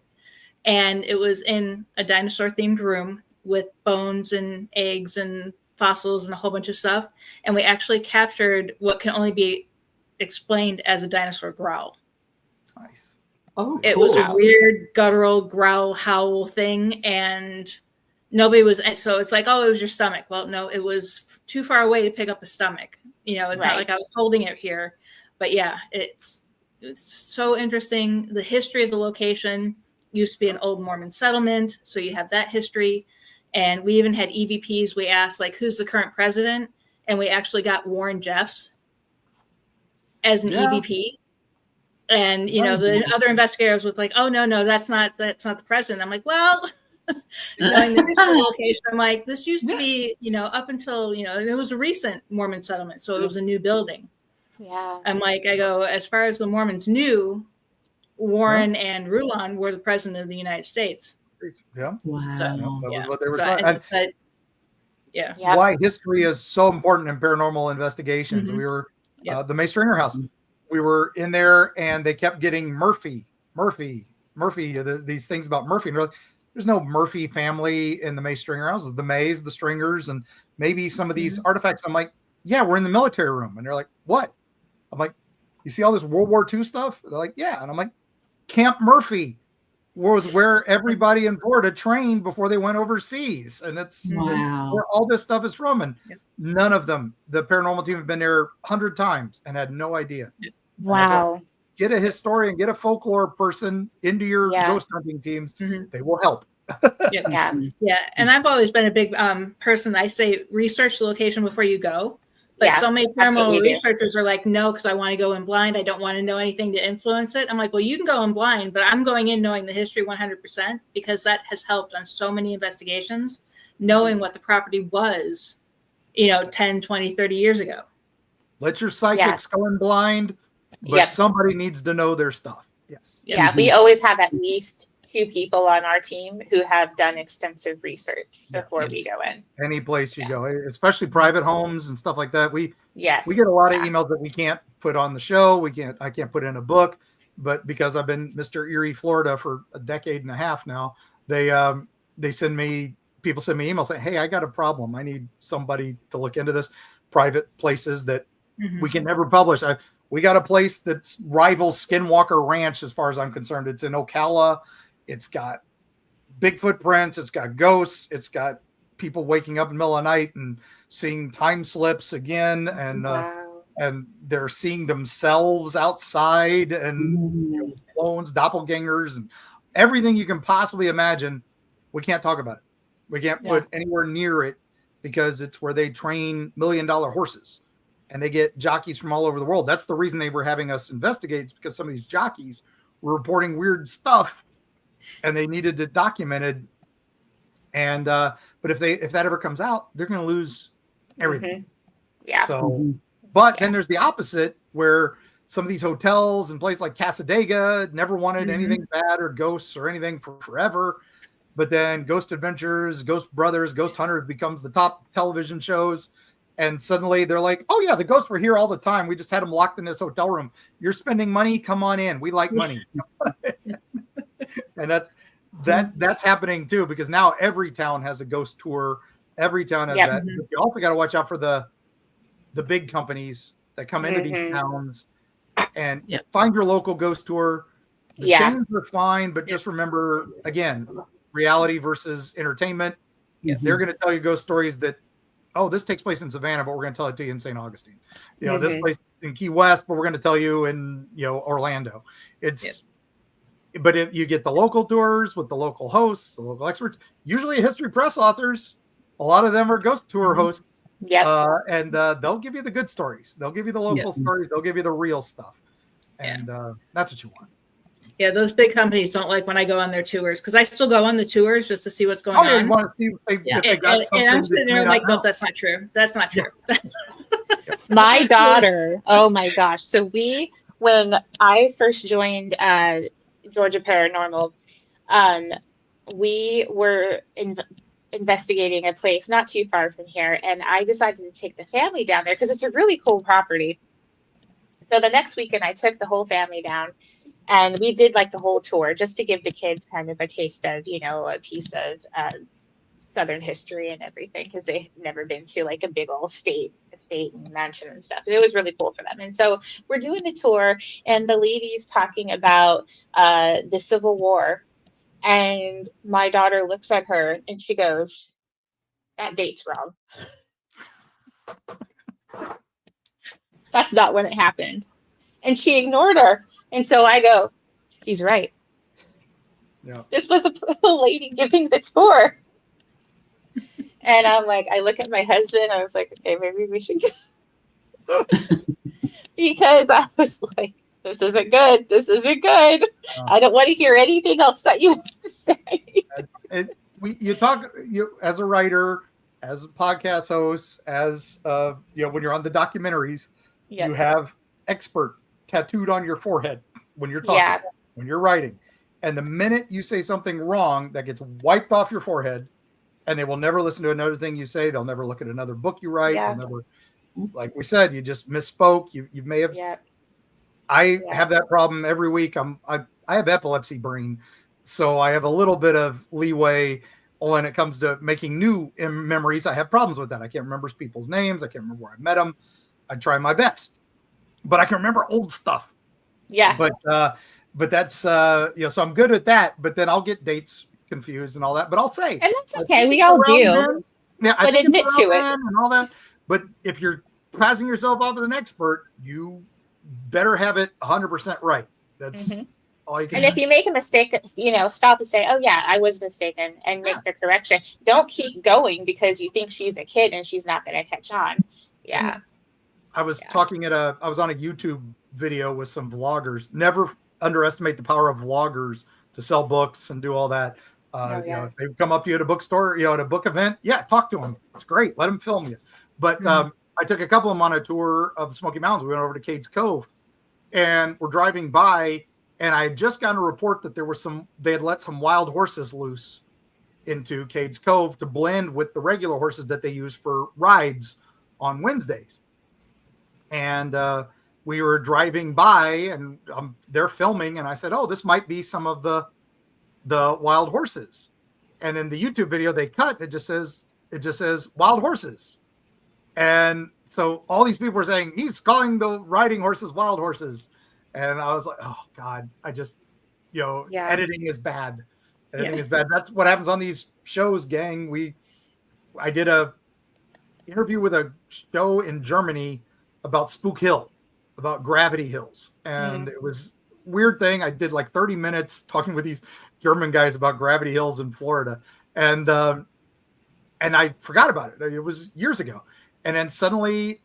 And it was in a dinosaur themed room with bones and eggs and fossils and a whole bunch of stuff. And we actually captured what can only be explained as a dinosaur growl. nice. Oh, It was a weird guttural growl howl thing, and nobody was. So it's like, oh, it was your stomach. Well, no, it was too far away to pick up a stomach. It's not like I was holding it here. But yeah, it's so interesting. The history of the location used to be an old Mormon settlement, so you have that history. And we even had EVPs. We asked, like, who's the current president? And we actually got Warren Jeffs as an EVP. And, the other investigators was like, oh, no, that's not the president. I'm like, well, knowing the history location, I'm like, this used to be, up until, it was a recent Mormon settlement. So it was a new building. Yeah. I'm like, I go, as far as the Mormons knew, Warren and Rulon were the president of the United States. Yeah. Wow. So, That was what they were so, trying. but yeah. That's why history is so important in paranormal investigations. Mhm. We were Yep. the May Stringer house. We were in there and they kept getting Murphy, these things about Murphy. And there's no Murphy family in the May Stringer house. The Mays, the Stringers, and maybe some of these artifacts. I'm like, yeah, we're in the military room. And they're like, what? I'm like, you see all this World War II stuff? They're like, yeah. And I'm like, Camp Murphy was where everybody in Florida trained before they went overseas. And it's where all this stuff is from. And none of them, the paranormal team, have been there 100 times and had no idea. Wow. Get a historian, get a folklore person into your ghost hunting teams. They will help. Yeah. And I've always been a big person. I say research the location before you go. But so many paranormal researchers are like, no, because I want to go in blind. I don't want to know anything to influence it. I'm like, well, you can go in blind, but I'm going in knowing the history 100% because that has helped on so many investigations, knowing what the property was, 10, 20, 30 years ago. Let your psychics go in blind, but somebody needs to know their stuff. Yes. Yeah, we always have at least 2 people on our team who have done extensive research before we go in. Any place you go, especially private homes and stuff like that. We get a lot of emails that we can't put on the show. I can't put in a book, but because I've been Mr. Erie, Florida for a decade and a half now, people send me emails saying, hey, I got a problem. I need somebody to look into this. Private places that we can never publish. We got a place that's rivals Skinwalker Ranch as far as I'm concerned. It's in Ocala. It's got big footprints. It's got ghosts. It's got people waking up in the middle of the night and seeing time slips again. And they're seeing themselves outside and clones, doppelgangers, and everything you can possibly imagine. We can't talk about it. We can't put anywhere near it because it's where they train $1 million horses and they get jockeys from all over the world. That's the reason they were having us investigate. It's because some of these jockeys were reporting weird stuff and they needed it documented. And but if that ever comes out, they're going to lose everything. So but then there's the opposite where some of these hotels and places like Casadega never wanted anything bad or ghosts or anything for forever, but then Ghost Adventures, Ghost Brothers, Ghost Hunters becomes the top television shows, and suddenly they're like, oh yeah, the ghosts were here all the time, we just had them locked in this hotel room. You're spending money, come on in, we like money. And that's happening too, because now every town has a ghost tour. Every town has that. But you also got to watch out for the big companies that come into these towns and find your local ghost tour. The chains are fine, but just remember, again, reality versus entertainment. They're going to tell you ghost stories that, oh, this takes place in Savannah, but we're going to tell it to you in St. Augustine. This place in Key West, but we're going to tell you in Orlando. But if you get the local tours with the local hosts, the local experts, usually history press authors, a lot of them are ghost tour hosts. And they'll give you the good stories. They'll give you the local stories. They'll give you the real stuff. And that's what you want. Yeah, those big companies don't like when I go on their tours because I still go on the tours just to see what's going on. You want to see if they got something. And I'm sitting there like, nope, that's not true. That's not true. My daughter, oh my gosh. So when I first joined Georgia Paranormal, we were investigating a place not too far from here, and I decided to take the family down there because it's a really cool property. So the next weekend I took the whole family down and we did like the whole tour just to give the kids kind of a taste of, a piece of Southern history and everything, because they've never been to like a big old estate and mansion and stuff. And it was really cool for them. And so we're doing the tour and the lady's talking about the Civil War. And my daughter looks at her and she goes, that date's wrong. That's not when it happened. And she ignored her. And so I go, she's right. Yeah. This was a lady giving the tour. And I'm like, I look at my husband. I was like, okay, maybe we should go. Because I was like, this isn't good. This isn't good. I don't want to hear anything else that you have to say. You talk as a writer, as a podcast host, as when you're on the documentaries, you have expert tattooed on your forehead when you're talking, when you're writing. And the minute you say something wrong, that gets wiped off your forehead, and they will never listen to another thing you say. They'll never look at another book you write. They'll never, like we said, you just misspoke. You may have. I have that problem every week. I have epilepsy brain, so I have a little bit of leeway when it comes to making new memories, I have problems with that. I can't remember people's names. I can't remember where I met them. I try my best, but I can remember old stuff. Yeah. But that's so I'm good at that. But then I'll get dates confused and all that. But I'll say, And that's okay. We all do. then. Yeah, I But think admit it's to around it. then and all that. But if you're passing yourself off as an expert, you better have it 100% right. That's all you can And say. if you make a mistake, stop and say, "Oh yeah, I was mistaken," and make the correction. Don't keep going because you think she's a kid and she's not going to catch on. Yeah. I was talking I was on a YouTube video with some vloggers. Never underestimate the power of vloggers to sell books and do all that. If they come up to you at a bookstore, at a book event, talk to them. It's great. Let them film you. But I took a couple of them on a tour of the Smoky Mountains. We went over to Cades Cove, and we're driving by, and I had just gotten a report that they had let some wild horses loose into Cades Cove to blend with the regular horses that they use for rides on Wednesdays. And we were driving by, and they're filming, and I said, "Oh, this might be some of the wild horses." And in the YouTube video they cut, it just says wild horses. And so all these people were saying he's calling the riding horses wild horses. And I was like, oh God, I just, editing is bad. Editing is bad. That's what happens on these shows, gang. I did a interview with a show in Germany about Spook Hill, about gravity hills. And it was a weird thing. I did like 30 minutes talking with these German guys about gravity hills in Florida. And I forgot about it. It was years ago. And then suddenly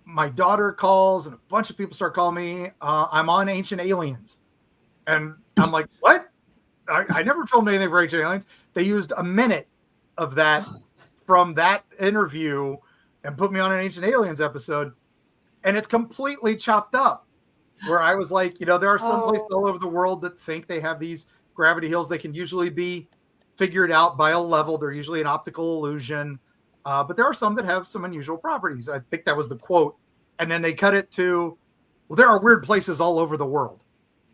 my daughter calls and a bunch of people start calling me. I'm on Ancient Aliens. And I'm like, what? I never filmed anything for Ancient Aliens. They used a minute of that from that interview and put me on an Ancient Aliens episode. And it's completely chopped up, where I was like, there are some places all over the world that think they have these gravity hills. They can usually be figured out by a level. They're usually an optical illusion. But there are some that have some unusual properties. I think that was the quote. And then they cut it to, well, there are weird places all over the world.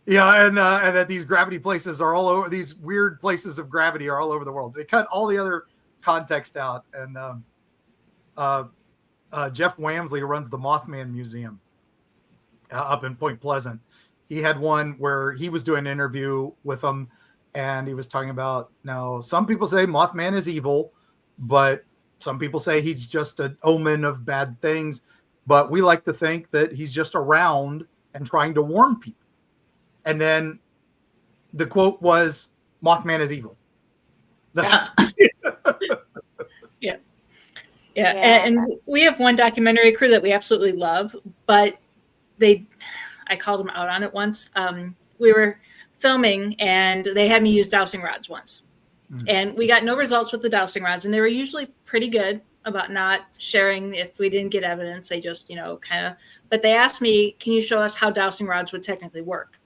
And that these gravity places are all over, these weird places of gravity are all over the world. They cut all the other context out. And Jeff Wamsley, who runs the Mothman Museum up in Point Pleasant, he had one where he was doing an interview with them, and he was talking about, now some people say Mothman is evil, but some people say he's just an omen of bad things. But we like to think that he's just around and trying to warn people. And then the quote was, "Mothman is evil." That's Yeah. And we have one documentary crew that we absolutely love, but I called them out on it once. We were filming and they had me use dowsing rods once. And we got no results with the dowsing rods, and they were usually pretty good about not sharing if we didn't get evidence. They just, but they asked me, can you show us how dowsing rods would technically work?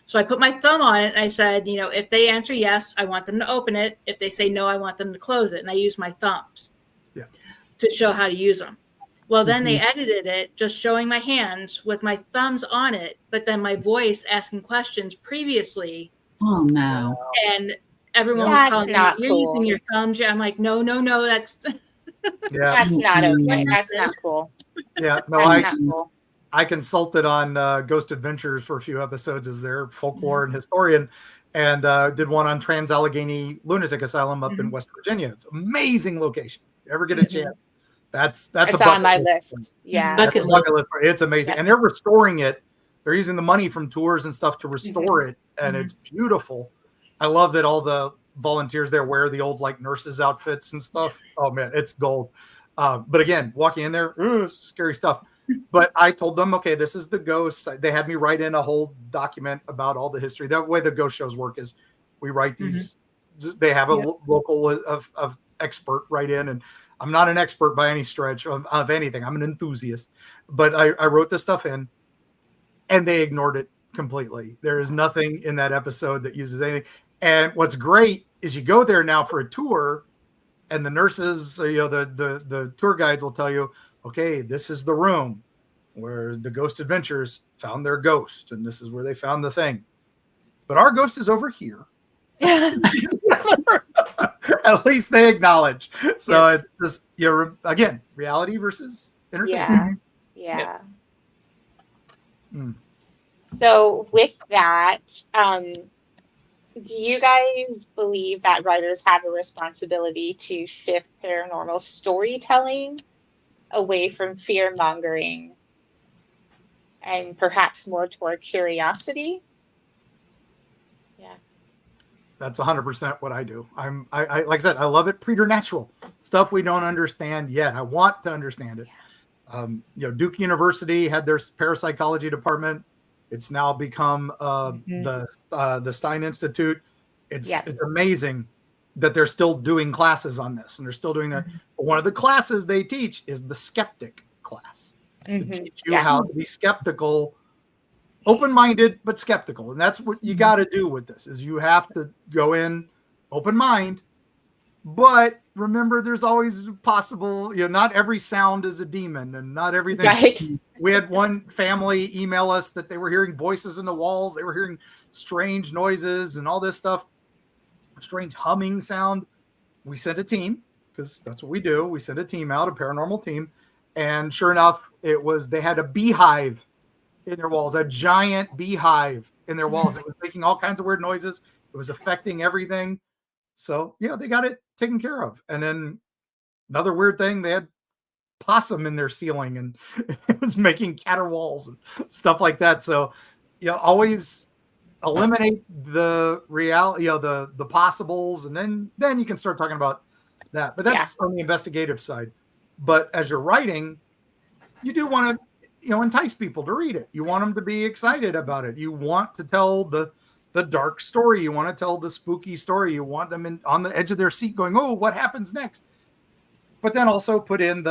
So I put my thumb on it and I said, if they answer yes, I want them to open it. If they say no, I want them to close it. And I use my thumbs to show how to use them. Well, then they edited it just showing my hands with my thumbs on it, but then my voice asking questions previously. Oh, no. And everyone was calling me, you're using your thumbs. Yeah, I'm like, no, that's that's not okay. That's not cool. Yeah, no, not cool. I consulted on Ghost Adventures for a few episodes as their folklore and historian, and did one on Trans-Allegheny Lunatic Asylum up in West Virginia. It's an amazing location. If you ever get a chance, that's it's on my list. Yeah, bucket list. It's amazing, and they're restoring it. They're using the money from tours and stuff to restore it, and it's beautiful. I love that all the volunteers there wear the old nurses outfits and stuff. Oh man, it's gold. But again, walking in there, scary stuff. But I told them, okay, this is the ghost. They had me write in a whole document about all the history. That way the ghost shows work is we write these. They have a local of expert write in, and I'm not an expert by any stretch of anything. I'm an enthusiast, but I wrote this stuff in, and they ignored it completely. There is nothing in that episode that uses anything. And what's great is you go there now for a tour, and the nurses, the tour guides will tell you, okay, this is the room where the Ghost Adventures found their ghost, and this is where they found the thing. But our ghost is over here. At least they acknowledge. So it's just, again, reality versus entertainment. Yeah. Mm. So with that, do you guys believe that writers have a responsibility to shift paranormal storytelling away from fear mongering and perhaps more toward curiosity? Yeah. That's 100% what I do. I like I said, I love it. Preternatural stuff we don't understand yet. I want to understand it. Duke University had their parapsychology department. It's now become the Stein Institute. It's amazing that they're still doing classes on this, and they're still doing that. But one of the classes they teach is the skeptic class to teach you how to be skeptical, open-minded but skeptical. And that's what you got to do with this, is you have to go in open mind, but remember there's always possible, not every sound is a demon, and not everything. Right. We had one family email us that they were hearing voices in the walls, they were hearing strange noises and all this stuff, strange humming sound. We sent a team, because that's what we do. We sent a team out, a paranormal team, and sure enough, they had a beehive in their walls, a giant beehive in their walls. It was making all kinds of weird noises. It was affecting everything. So they got it taken care of. And then another weird thing, they had possum in their ceiling, and it was making caterwauls and stuff like that. So always eliminate the reality, the possibles, and then you can start talking about that. But that's on the investigative side. But as you're writing, you do want to entice people to read it. You want them to be excited about it. You want to tell the dark story. You want to tell the spooky story. You want them on the edge of their seat going, oh, what happens next? But then also put in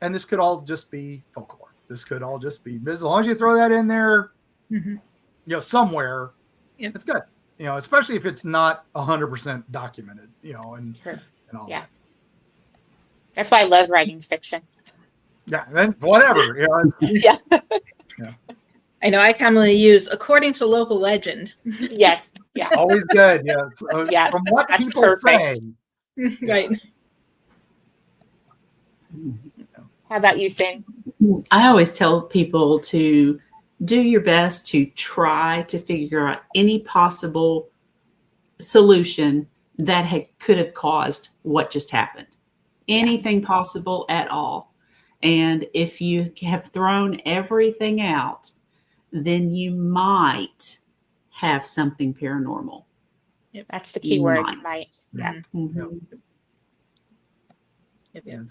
and this could all just be folklore. This could all just be, as long as you throw that in there, somewhere, it's good. Especially if it's not 100% documented, and all that. That's why I love writing fiction. Yeah, then whatever. Yeah. I know I commonly use according to local legend. Yes. Yeah. Always good. Yeah. So, from what that's people perfect. say. Right. How about you, Sin? I always tell people to do your best to try to figure out any possible solution that could have caused what just happened. Anything possible at all. And if you have thrown everything out, then you might have something paranormal. Yep. That's the key word, might. Yeah. Mm-hmm. And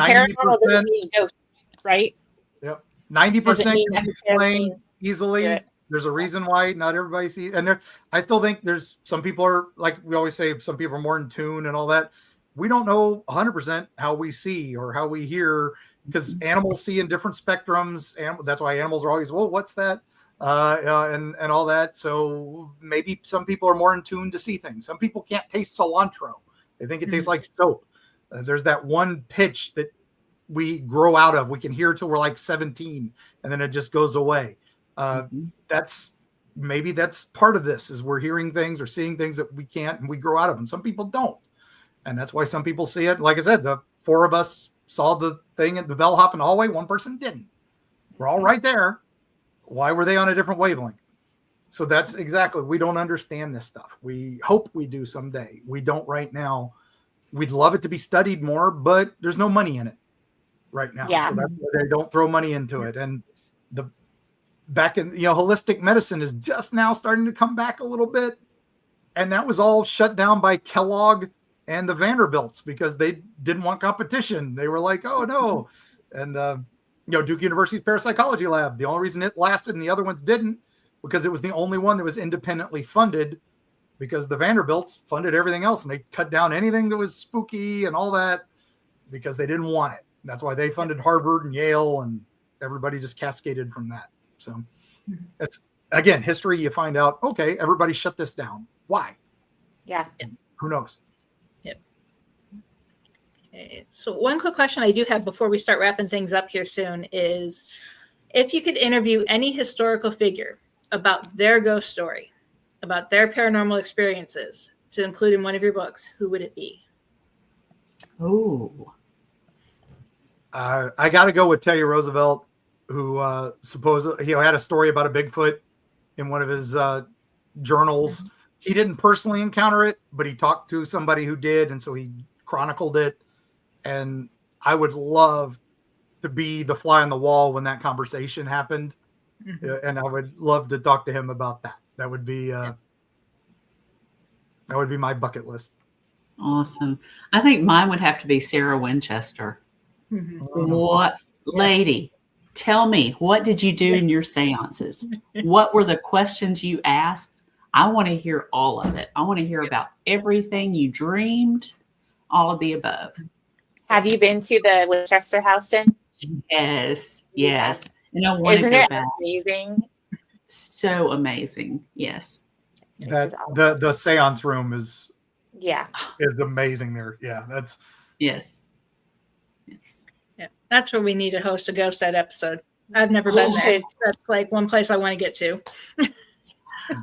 paranormal doesn't mean ghosts, right? Yep. 90% can be explained easily. Yeah. There's a reason why not everybody sees. And I still think there's some people are, like we always say, some people are more in tune and all that. We don't know 100% how we see or how we hear, because animals see in different spectrums. And that's why animals are always, well, what's that? And all that. So maybe some people are more in tune to see things. Some people can't taste cilantro. They think it tastes like soap. There's that one pitch that we grow out of. We can hear till we're like 17, and then it just goes away. That's part of this, is we're hearing things or seeing things that we can't, and we grow out of them. Some people don't. And that's why some people see it. Like I said, the four of us saw the thing at the bellhop in the hallway. One person didn't. We're all right there. Why were they on a different wavelength? So that's exactly, we don't understand this stuff. We hope we do someday. We don't right now. We'd love it to be studied more, but there's no money in it right now. Yeah. So that's why they don't throw money into it. And holistic medicine is just now starting to come back a little bit. And that was all shut down by Kellogg and the Vanderbilts because they didn't want competition. They were like, oh no. And, Duke University's parapsychology lab, the only reason it lasted and the other ones didn't, because it was the only one that was independently funded, because the Vanderbilts funded everything else and they cut down anything that was spooky and all that because they didn't want it. And that's why they funded Harvard and Yale, and everybody just cascaded from that. So it's, again, history, you find out, okay, everybody shut this down. Why? Yeah. Who knows? Yep. Okay. So one quick question I do have before we start wrapping things up here soon is, if you could interview any historical figure about their ghost story, about their paranormal experiences, to include in one of your books, who would it be? Oh, I got to go with Teddy Roosevelt, who supposedly had a story about a Bigfoot in one of his journals. He didn't personally encounter it, but he talked to somebody who did, and so he chronicled it. And I would love to be the fly on the wall when that conversation happened, and I would love to talk to him about that. That would be my bucket list. awesome. I think mine would have to be Sarah Winchester. Mm-hmm. What, lady, tell me, what did you do in your seances? What were the questions you asked? I want to hear all of it. I want to hear about everything you dreamed, all of the above. Have you been to the Winchester House in? Yes, yes. And I want to Isn't go it back. amazing? So amazing. Yes. That the seance room is amazing there. Yeah, that's Yes. Yes. Yeah, that's where we need to host a ghost ed episode. I've never been there. That's like one place I want to get to.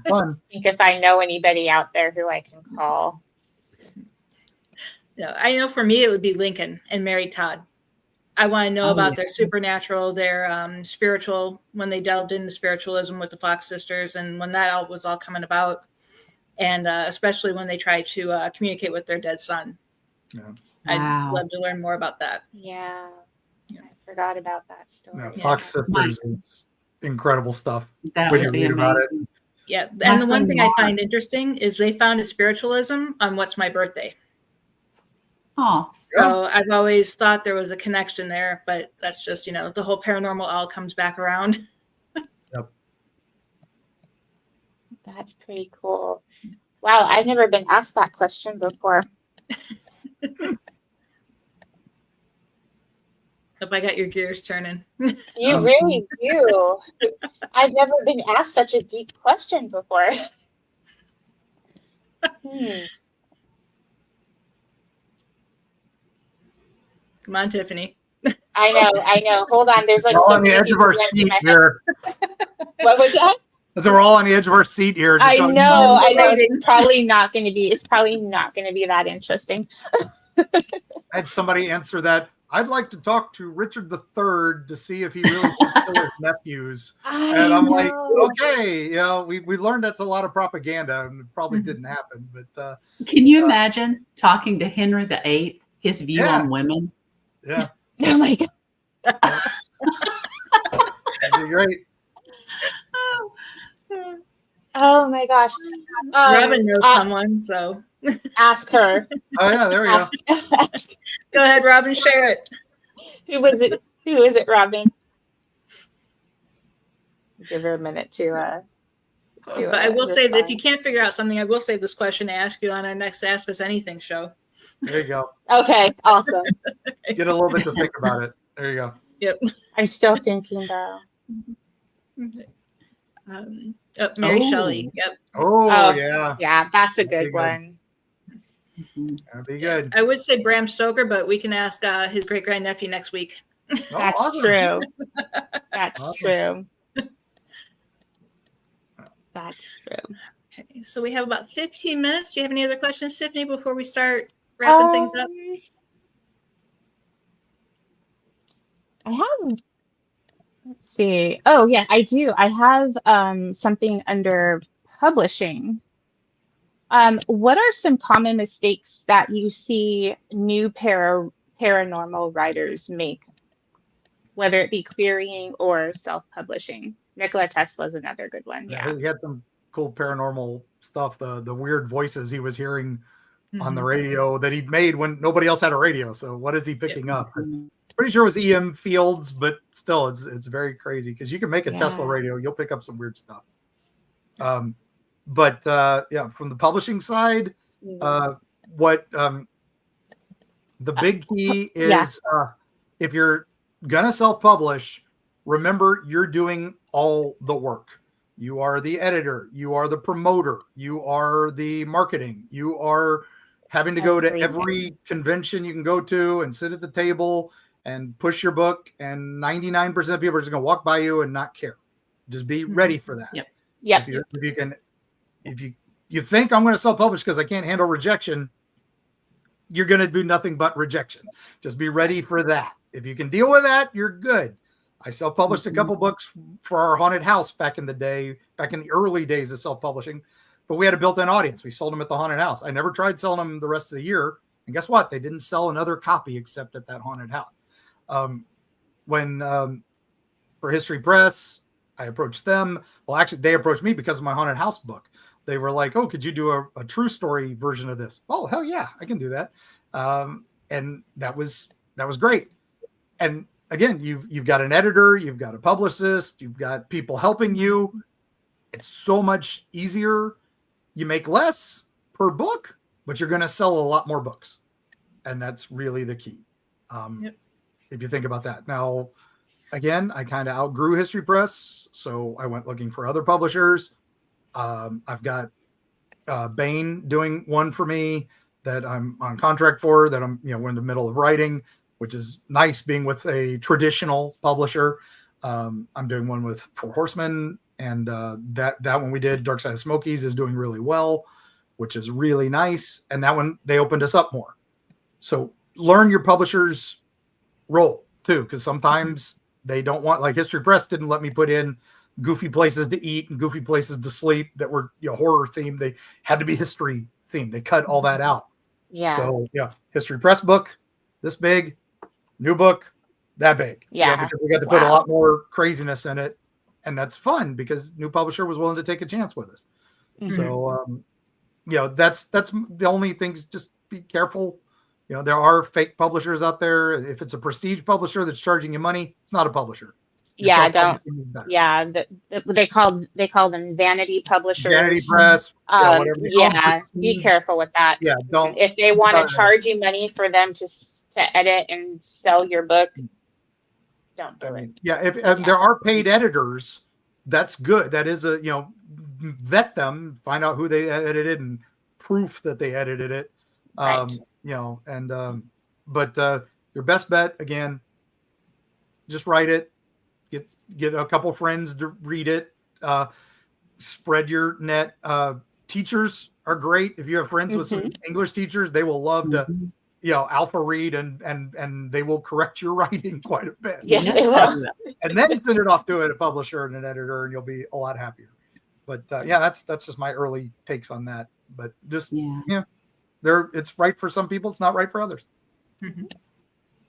fun. I think if I know anybody out there who I can call. Yeah, I know for me it would be Lincoln and Mary Todd. I want to know about their supernatural, their spiritual, when they delved into spiritualism with the Fox sisters, and when that all was all coming about, and especially when they tried to communicate with their dead son. Yeah. I'd love to learn more about that. Yeah. I forgot about that story. No, Fox Sisters is incredible stuff. That when would you be read about it. amazing. Yeah, and the one thing I find interesting is they founded spiritualism on What's My Birthday. Oh, so I've always thought there was a connection there, but that's just, the whole paranormal all comes back around. Yep. That's pretty cool. Wow, I've never been asked that question before. Hope I got your gears turning. You really do. I've never been asked such a deep question before. Come on, Tiffany. I know. Hold on. There's like we're all so on the many edge of our people seat here. What was that? So we're all on the edge of our seat here. I know. It's probably not going to be. It's probably not going to be that interesting. I had somebody answer that. I'd like to talk to Richard III to see if he really can kill his nephews. And I'm like, okay, we learned that's a lot of propaganda, and it probably didn't happen. But can you imagine talking to Henry VIII, his view on women? Yeah. Oh my God. That'd be great. Oh my gosh. Robin knows someone, so ask her. Oh yeah, there we go. Go ahead, Robin, share it. Who is it, Robin? Give her a minute to but I will say that if you can't figure out something, I will save this question to ask you on our next Ask Us Anything show. There you go. Okay, awesome. Get a little bit to think about it. There you go. Yep. I'm still thinking though. Mary Shelley. Yep. Oh yeah. Yeah, that's a good one. That'd be good. I would say Bram Stoker, but we can ask his great grandnephew next week. That's true. That's true. That's true. Okay, so we have about 15 minutes. Do you have any other questions, Tiffany, before we start wrapping things up? I have. Let's see. Oh yeah, I do. I have something under publishing. What are some common mistakes that you see new paranormal writers make, whether it be querying or self-publishing? Nikola Tesla is another good one. Yeah, he had some cool paranormal stuff. The weird voices he was hearing on the radio that he made when nobody else had a radio. So what is he picking up? Pretty sure it was EM Fields, but still, it's very crazy because you can make a Tesla radio, you'll pick up some weird stuff. But from the publishing side, what the big key is if you're gonna self-publish, remember you're doing all the work. You are the editor, you are the promoter, you are the marketing, you are having to go to every convention you can go to and sit at the table and push your book, and 99% of people are just gonna walk by you and not care. Just be ready for that. Yep. If you you think I'm going to self-publish because I can't handle rejection, you're going to do nothing but rejection. Just be ready for that. If you can deal with that, you're good. I self-published a couple books for our haunted house back in the day, back in the early days of self-publishing, but we had a built-in audience. We sold them at the haunted house. I never tried selling them the rest of the year. And guess what? They didn't sell another copy except at that haunted house. For History Press, I approached them. Well, actually, they approached me because of my haunted house book. They were like, "Oh, could you do a true story version of this?" Oh, hell yeah, I can do that. And that was great. And again, you've got an editor, you've got a publicist, you've got people helping you. It's so much easier. You make less per book, but you're going to sell a lot more books, and that's really the key. If you think about that. Now, again, I kind of outgrew History Press, so I went looking for other publishers. I've got Bain doing one for me that I'm on contract for, that we're in the middle of writing, which is nice being with a traditional publisher. I'm doing one with Four Horsemen, and that one we did, Dark Side of Smokies, is doing really well, which is really nice. And that one, they opened us up more. So learn your publisher's role too, because sometimes they don't want, like History Press didn't let me put in goofy places to eat and goofy places to sleep that were horror themed. They had to be history themed. They cut all that out. Yeah. So History Press book this big, new book that big. Yeah. Because we got to put a lot more craziness in it, and that's fun because new publisher was willing to take a chance with us. Mm-hmm. So that's the only things. Just be careful. There are fake publishers out there. If it's a prestige publisher that's charging you money, it's not a publisher. They call them vanity publishers. Vanity press. Whatever. Be careful with that. Yeah, don't. If they want to charge you money for them to edit and sell your book, don't do it. Yeah, if there are paid editors, that's good. That is vet them, find out who they edited, and proof that they edited it. Right. But your best bet, again, just write it, get a couple friends to read it, spread your net. Teachers are great. If you have friends with some English teachers, they will love to, alpha read and they will correct your writing quite a bit. Yes, they will. And then send it off to a publisher and an editor, and you'll be a lot happier. But that's just my early takes on that. But just it's right for some people, it's not right for others. Mm-hmm.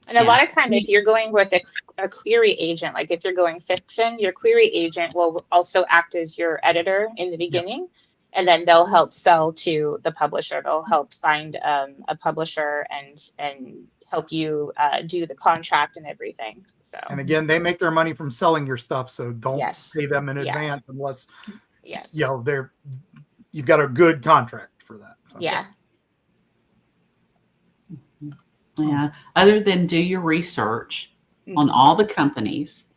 And a lot of time, if you're going with a query agent, like if you're going fiction, your query agent will also act as your editor in the beginning, and then they'll help sell to the publisher. They'll help find a publisher and help you do the contract and everything. So. And again, they make their money from selling your stuff, so don't pay them in advance unless you've got a good contract for that. So. Yeah. Yeah. Other than do your research on all the companies,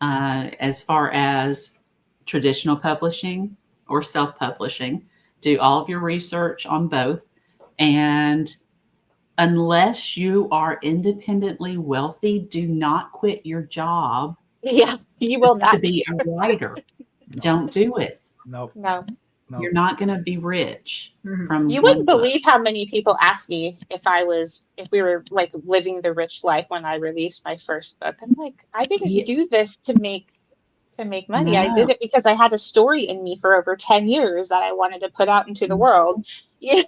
as far as traditional publishing or self-publishing, do all of your research on both. And unless you are independently wealthy, do not quit your job. Yeah, you will not. To be a writer. Don't do it. No. You're not going to be rich. You wouldn't believe how many people asked me if we were like living the rich life when I released my first book. I'm like, I didn't do this to make money. No. I did it because I had a story in me for over 10 years that I wanted to put out into the world. Yeah.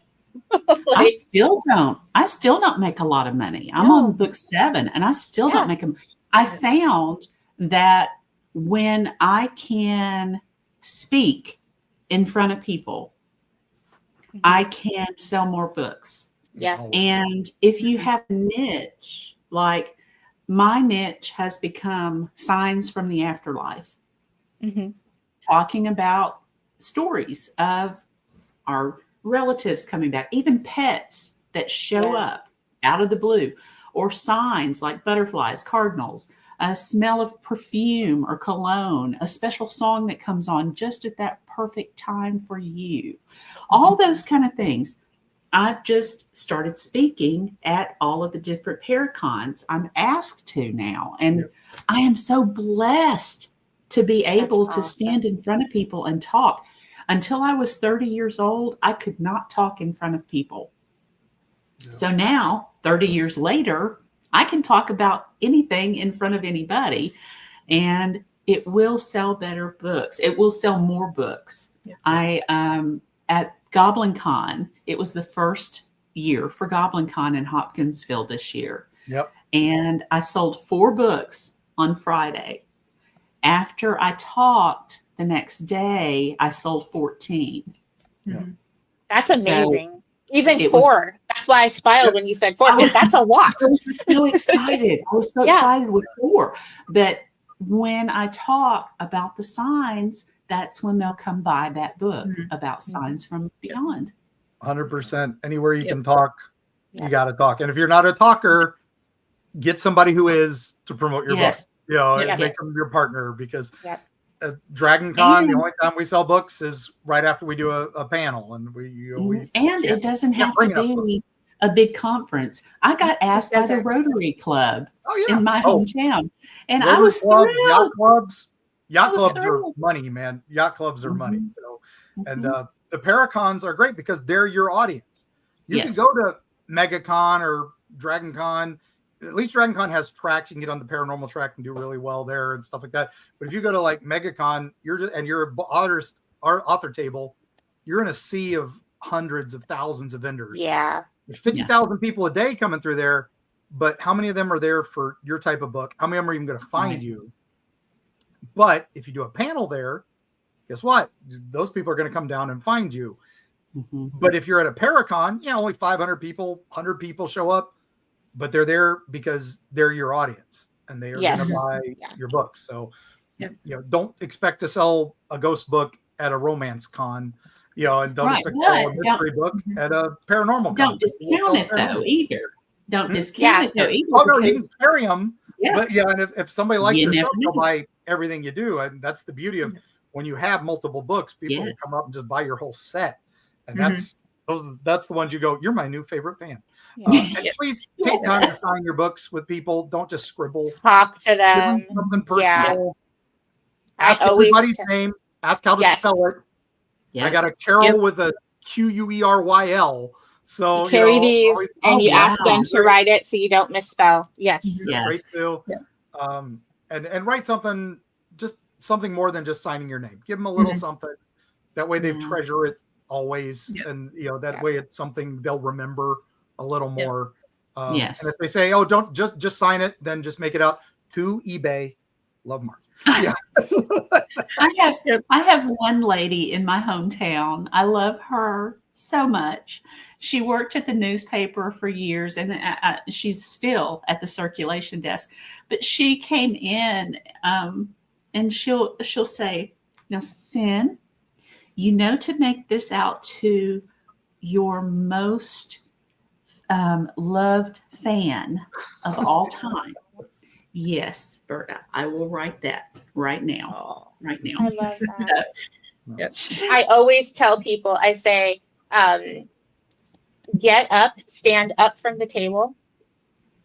I still don't make a lot of money. I'm on book 7 and I still don't make them. I found that when I can speak in front of people, I can sell more books. Yeah. And if you have a niche, like my niche has become signs from the afterlife, talking about stories of our relatives coming back, even pets that show up out of the blue, or signs like butterflies, cardinals, a smell of perfume or cologne, a special song that comes on just at that perfect time for you. All those kind of things. I've just started speaking at all of the different Paracons I'm asked to now. And I am so blessed to be able to stand in front of people and talk. Until I was 30 years old, I could not talk in front of people. Yeah. So now, 30 years later, I can talk about anything in front of anybody, and it will sell better books. It will sell more books. Yeah. At Goblin Con, it was the first year for Goblin Con in Hopkinsville this year. Yep. And I sold 4 books on Friday. After I talked the next day, I sold 14. Mhm. That's So amazing. Even it was- 4. That's why I smiled when you said 4, because that's a lot. I was so excited. I was so Yeah. excited with 4. But when I talk about the signs, that's when they'll come buy that book about signs from beyond. 100%. Anywhere you Yep. can talk, Yeah. you got to talk. And if you're not a talker, get somebody who is to promote your Yes. book. You know, Yep. and make them your partner, because Yep. at Dragon Con, And- the only time we sell books is right after we do a panel, and we And it doesn't have to bring enough be a big conference. I got asked by the doesn't. Rotary Club oh yeah, in my oh, hometown, and I Rotary was clubs, thrilled. yacht I was clubs are thrilled. money, man. Yacht clubs are money. Mhm. So, and Mhm. the Paracons are great because they're your audience. You Yes. can go to MegaCon or Dragon Con. At least Dragon Con has tracks. You can get on the paranormal track and do really well there and stuff like that. But if you go to like MegaCon, you're author table, you're in a sea of hundreds of thousands of vendors. Yeah. There's 50,000 people a day coming through there, but how many of them are there for your type of book? How many of them are even going to find Right. you? But if you do a panel there, guess what? Those people are going to come down and find you. Mhm. But if you're at a Paracon, only 500 people, 100 people show up, but they're there because they're your audience and they are Yes. going to buy Yeah. your books. So, Yep. Don't expect to sell a ghost book at a romance con, and don't Right, expect to sell a but mystery book at a paranormal con. Don't People will discount sell it though paranormal. either. Don't Hmm? discount Yeah. it though either. Oh no, you can because- carry them, Yeah. but and if somebody likes You your never stuff, they'll know. buy everything you do, and that's the beauty of when you have multiple books. People will Yes. come up and just buy your whole set, and Mhm. that's the ones you go. You're my new favorite fan. Yeah. And please take time to sign your books with people. Don't just scribble. Talk to Give them them. something personal. Yeah. Ask I always everybody's t- name. Ask how to Yes. spell it. Yeah. I got a Carol Yep. with a Quuyryl. So You carry these always- and you wow. ask them to write it so you don't misspell. Yes. Yes. Great too. Yeah. And write something, just something more than just signing your name. Give them a little Mhm. something. That way they Yeah. treasure it always, Yeah. and that Yeah. way it's something they'll remember a little Yeah. more. Yes. And if they say, "Oh, don't just sign it," then just make it out to eBay. Love Mark. Yeah. I have one lady in my hometown. I love her so much. She worked at the newspaper for years, and she's still at the circulation desk. But she came in, and she'll say, "Now, Sin, to make this out to your most loved fan of all time." Yes, Berta, I will write that right now. Right now. I love that. Yep. I always tell people, I say, get up, stand up from the table,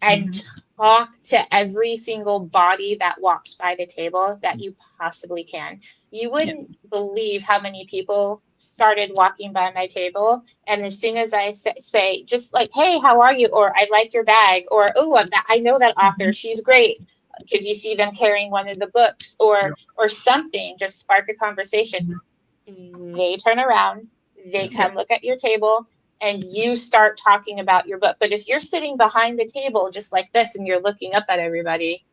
and talk to every single body that walks by the table that you possibly can. You wouldn't believe how many people started walking by my table, and as soon as I say just like, "Hey, how are you?" or "I like your bag," or "Oh, I know that author, she's great," because you see them carrying one of the books or something, just spark a conversation. They turn around, they come look at your table, and you start talking about your book. But if you're sitting behind the table just like this and you're looking up at everybody,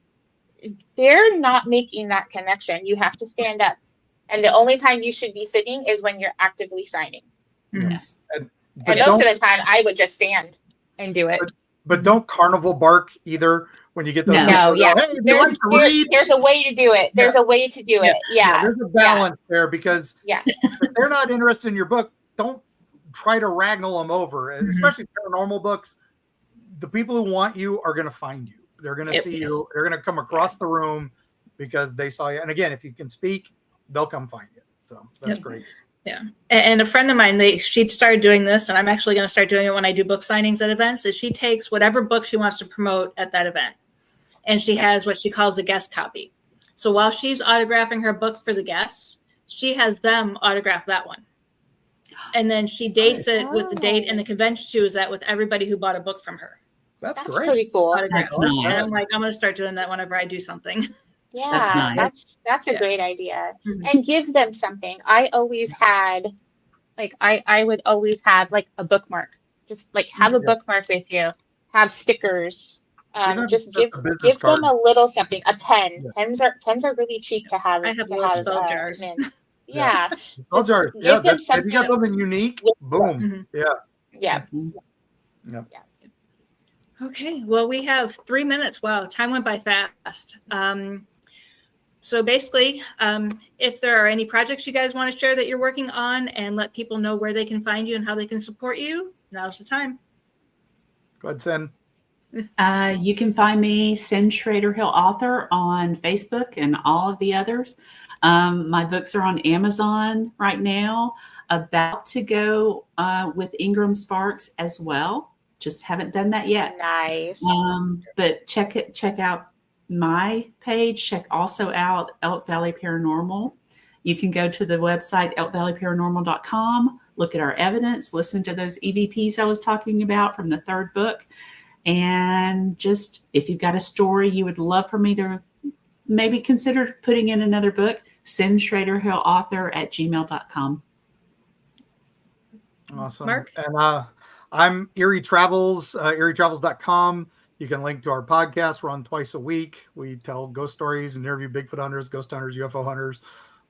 they're not making that connection. You have to stand up. And the only time you should be sitting is when you're actively signing. Yes. And most of the time, I would just stand and do it. But don't carnival bark either when you get those. No. people No, go, yeah. "Hey, do you like to read?" There's a way to do it. There's a way to do it. Yeah. There's a balance there, because Yeah. if they're not interested in your book, don't try to wrangle them over. And especially paranormal books, the people who want you are going to find you. They're going to see you. They're going to come across the room because they saw you. And again, if you can speak, they'll come find you. So that's great. Yeah. And a friend of mine, she started doing this, and I'm actually going to start doing it when I do book signings at events, is she takes whatever book she wants to promote at that event, and she has what she calls a guest copy. So while she's autographing her book for the guests, she has them autograph that one. And then she dates it with the date and the convention she was at with everybody who bought a book from her. That's great. Pretty cool. Autograph. That's nice. And I'm like, I'm going to start doing that whenever I do something. Yeah, That's nice. that's a Yeah. great idea. Mhm. And give them something. I always had, like, I would always have like a bookmark. Just like have a Yeah. bookmark with you. Have stickers. Even Just just give a business give card. them a little something. A pen. Yeah. Pens are really cheap to have. I have to little have, spell jars. mint. Yeah. Spell Just jars. give Yeah, them if you got something. something unique, with- boom. Mhm. Yeah. Yeah. Mhm. Yeah. Okay, well, we have 3 minutes. Wow, time went by fast. So basically, if there are any projects you guys want to share that you're working on and let people know where they can find you and how they can support you, now's the time. Go ahead, Sen. You can find me, Sin Schrader Hill Author, on Facebook and all of the others. My books are on Amazon right now, about to go with Ingram Sparks as well. Just haven't done that yet. Nice. But check out my page. Check also out Elk Valley Paranormal. You can go to the website elkvalleyparanormal.com, look at our evidence, listen to those EVPs I was talking about from the third book. And just, if you've got a story you would love for me to maybe consider putting in another book, send schraderhillauthor@gmail.com. Awesome. Mark? And I'm Erie Travels, erietravels.com. You can link to our podcast. We're on twice a week. We tell ghost stories and interview Bigfoot hunters, ghost hunters, UFO hunters,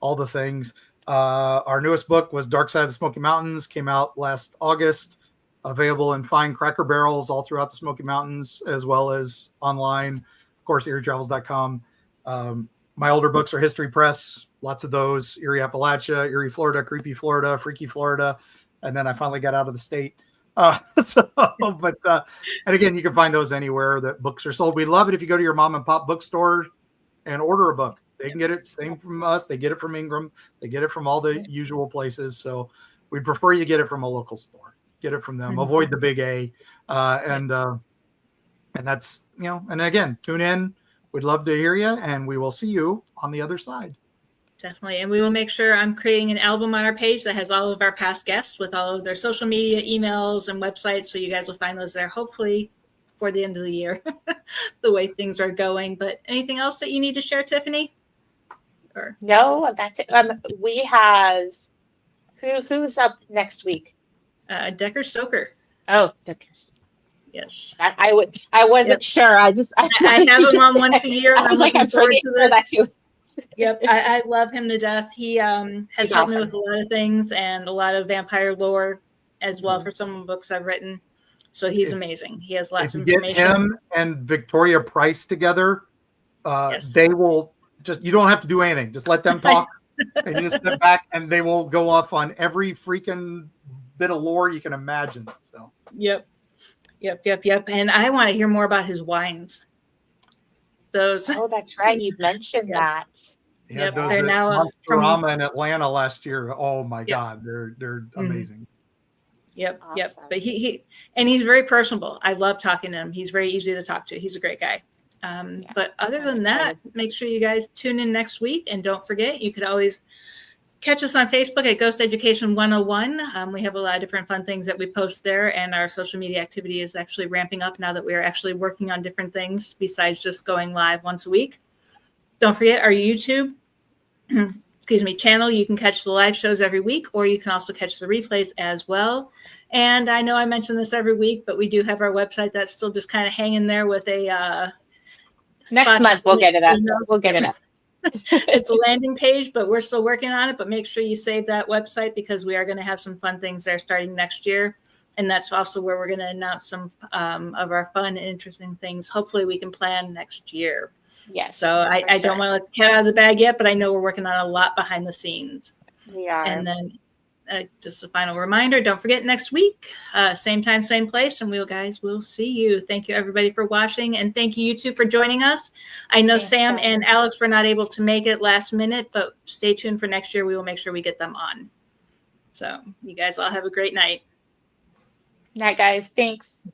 all the things. Our newest book was Dark Side of the Smoky Mountains, came out last August, available in fine Cracker Barrels all throughout the Smoky Mountains, as well as online, of course, erietravels.com. My older books are History Press, lots of those, Erie, Appalachia, Erie, Florida, Creepy Florida, Freaky Florida. And then I finally got out of the state. And again, you can find those anywhere that books are sold. We love it if you go to your mom and pop bookstore and order a book. They can get it same from us. They get it from Ingram. They get it from all the usual places. So we prefer you get it from a local store. Get it from them. Mhm. Avoid the big A. And that's, and again, tune in. We'd love to hear you, and we will see you on the other side. Definitely. And we will make sure I'm creating an album on our page that has all of our past guests with all of their social media, emails, and websites. So you guys will find those there, hopefully for the end of the year, the way things are going. But anything else that you need to share, Tiffany? Or No, that's it. We have who's up next week? Decker Stoker. Oh, Yes. I wasn't sure. I have him on once a year, and I was I'm like, looking I'm forward pretty to sure this. that's you. Yep, I love him to death. He has He's helped me awesome. with a lot of things and a lot of vampire lore as well for some of the books I've written. So he's amazing. He has lots If of you information. get him and Victoria Price together, Yes. they will you don't have to do anything. Just let them talk and you just step back and they will go off on every freaking bit of lore you can imagine. So Yep. And I want to hear more about his wines. Those. Oh, that's right. You mentioned Yes. that. yeah, Yep, those they're now from. Monsterama in Atlanta last year. Oh my Yep. God, they're amazing. Yep. Awesome. But he's very personable. I love talking to him. He's very easy to talk to. He's a great guy. But other than that, make sure you guys tune in next week. And don't forget, you could always catch us on Facebook at Ghost Education 101. We have a lot of different fun things that we post there. And our social media activity is actually ramping up now that we are actually working on different things besides just going live once a week. Don't forget our YouTube channel. You can catch the live shows every week, or you can also catch the replays as well. And I know I mention this every week, but we do have our website that's still just kind of hanging there with a Next month we'll get it up. We'll get it up. It's a landing page, but we're still working on it. But make sure you save that website because we are going to have some fun things there starting next year. And that's also where we're going to announce some of our fun and interesting things. Hopefully we can plan next year. Yes. So I don't want to let the cat out of the bag yet, but I know we're working on a lot behind the scenes. We are. And then just a final reminder, don't forget next week, same time, same place, and we'll see you. Thank you, everybody, for watching, and thank you two for joining us. I know Thanks, Sam guys. and Alex were not able to make it last minute, but stay tuned for next year. We will make sure we get them on. So you guys all have a great night. Night, guys. Thanks.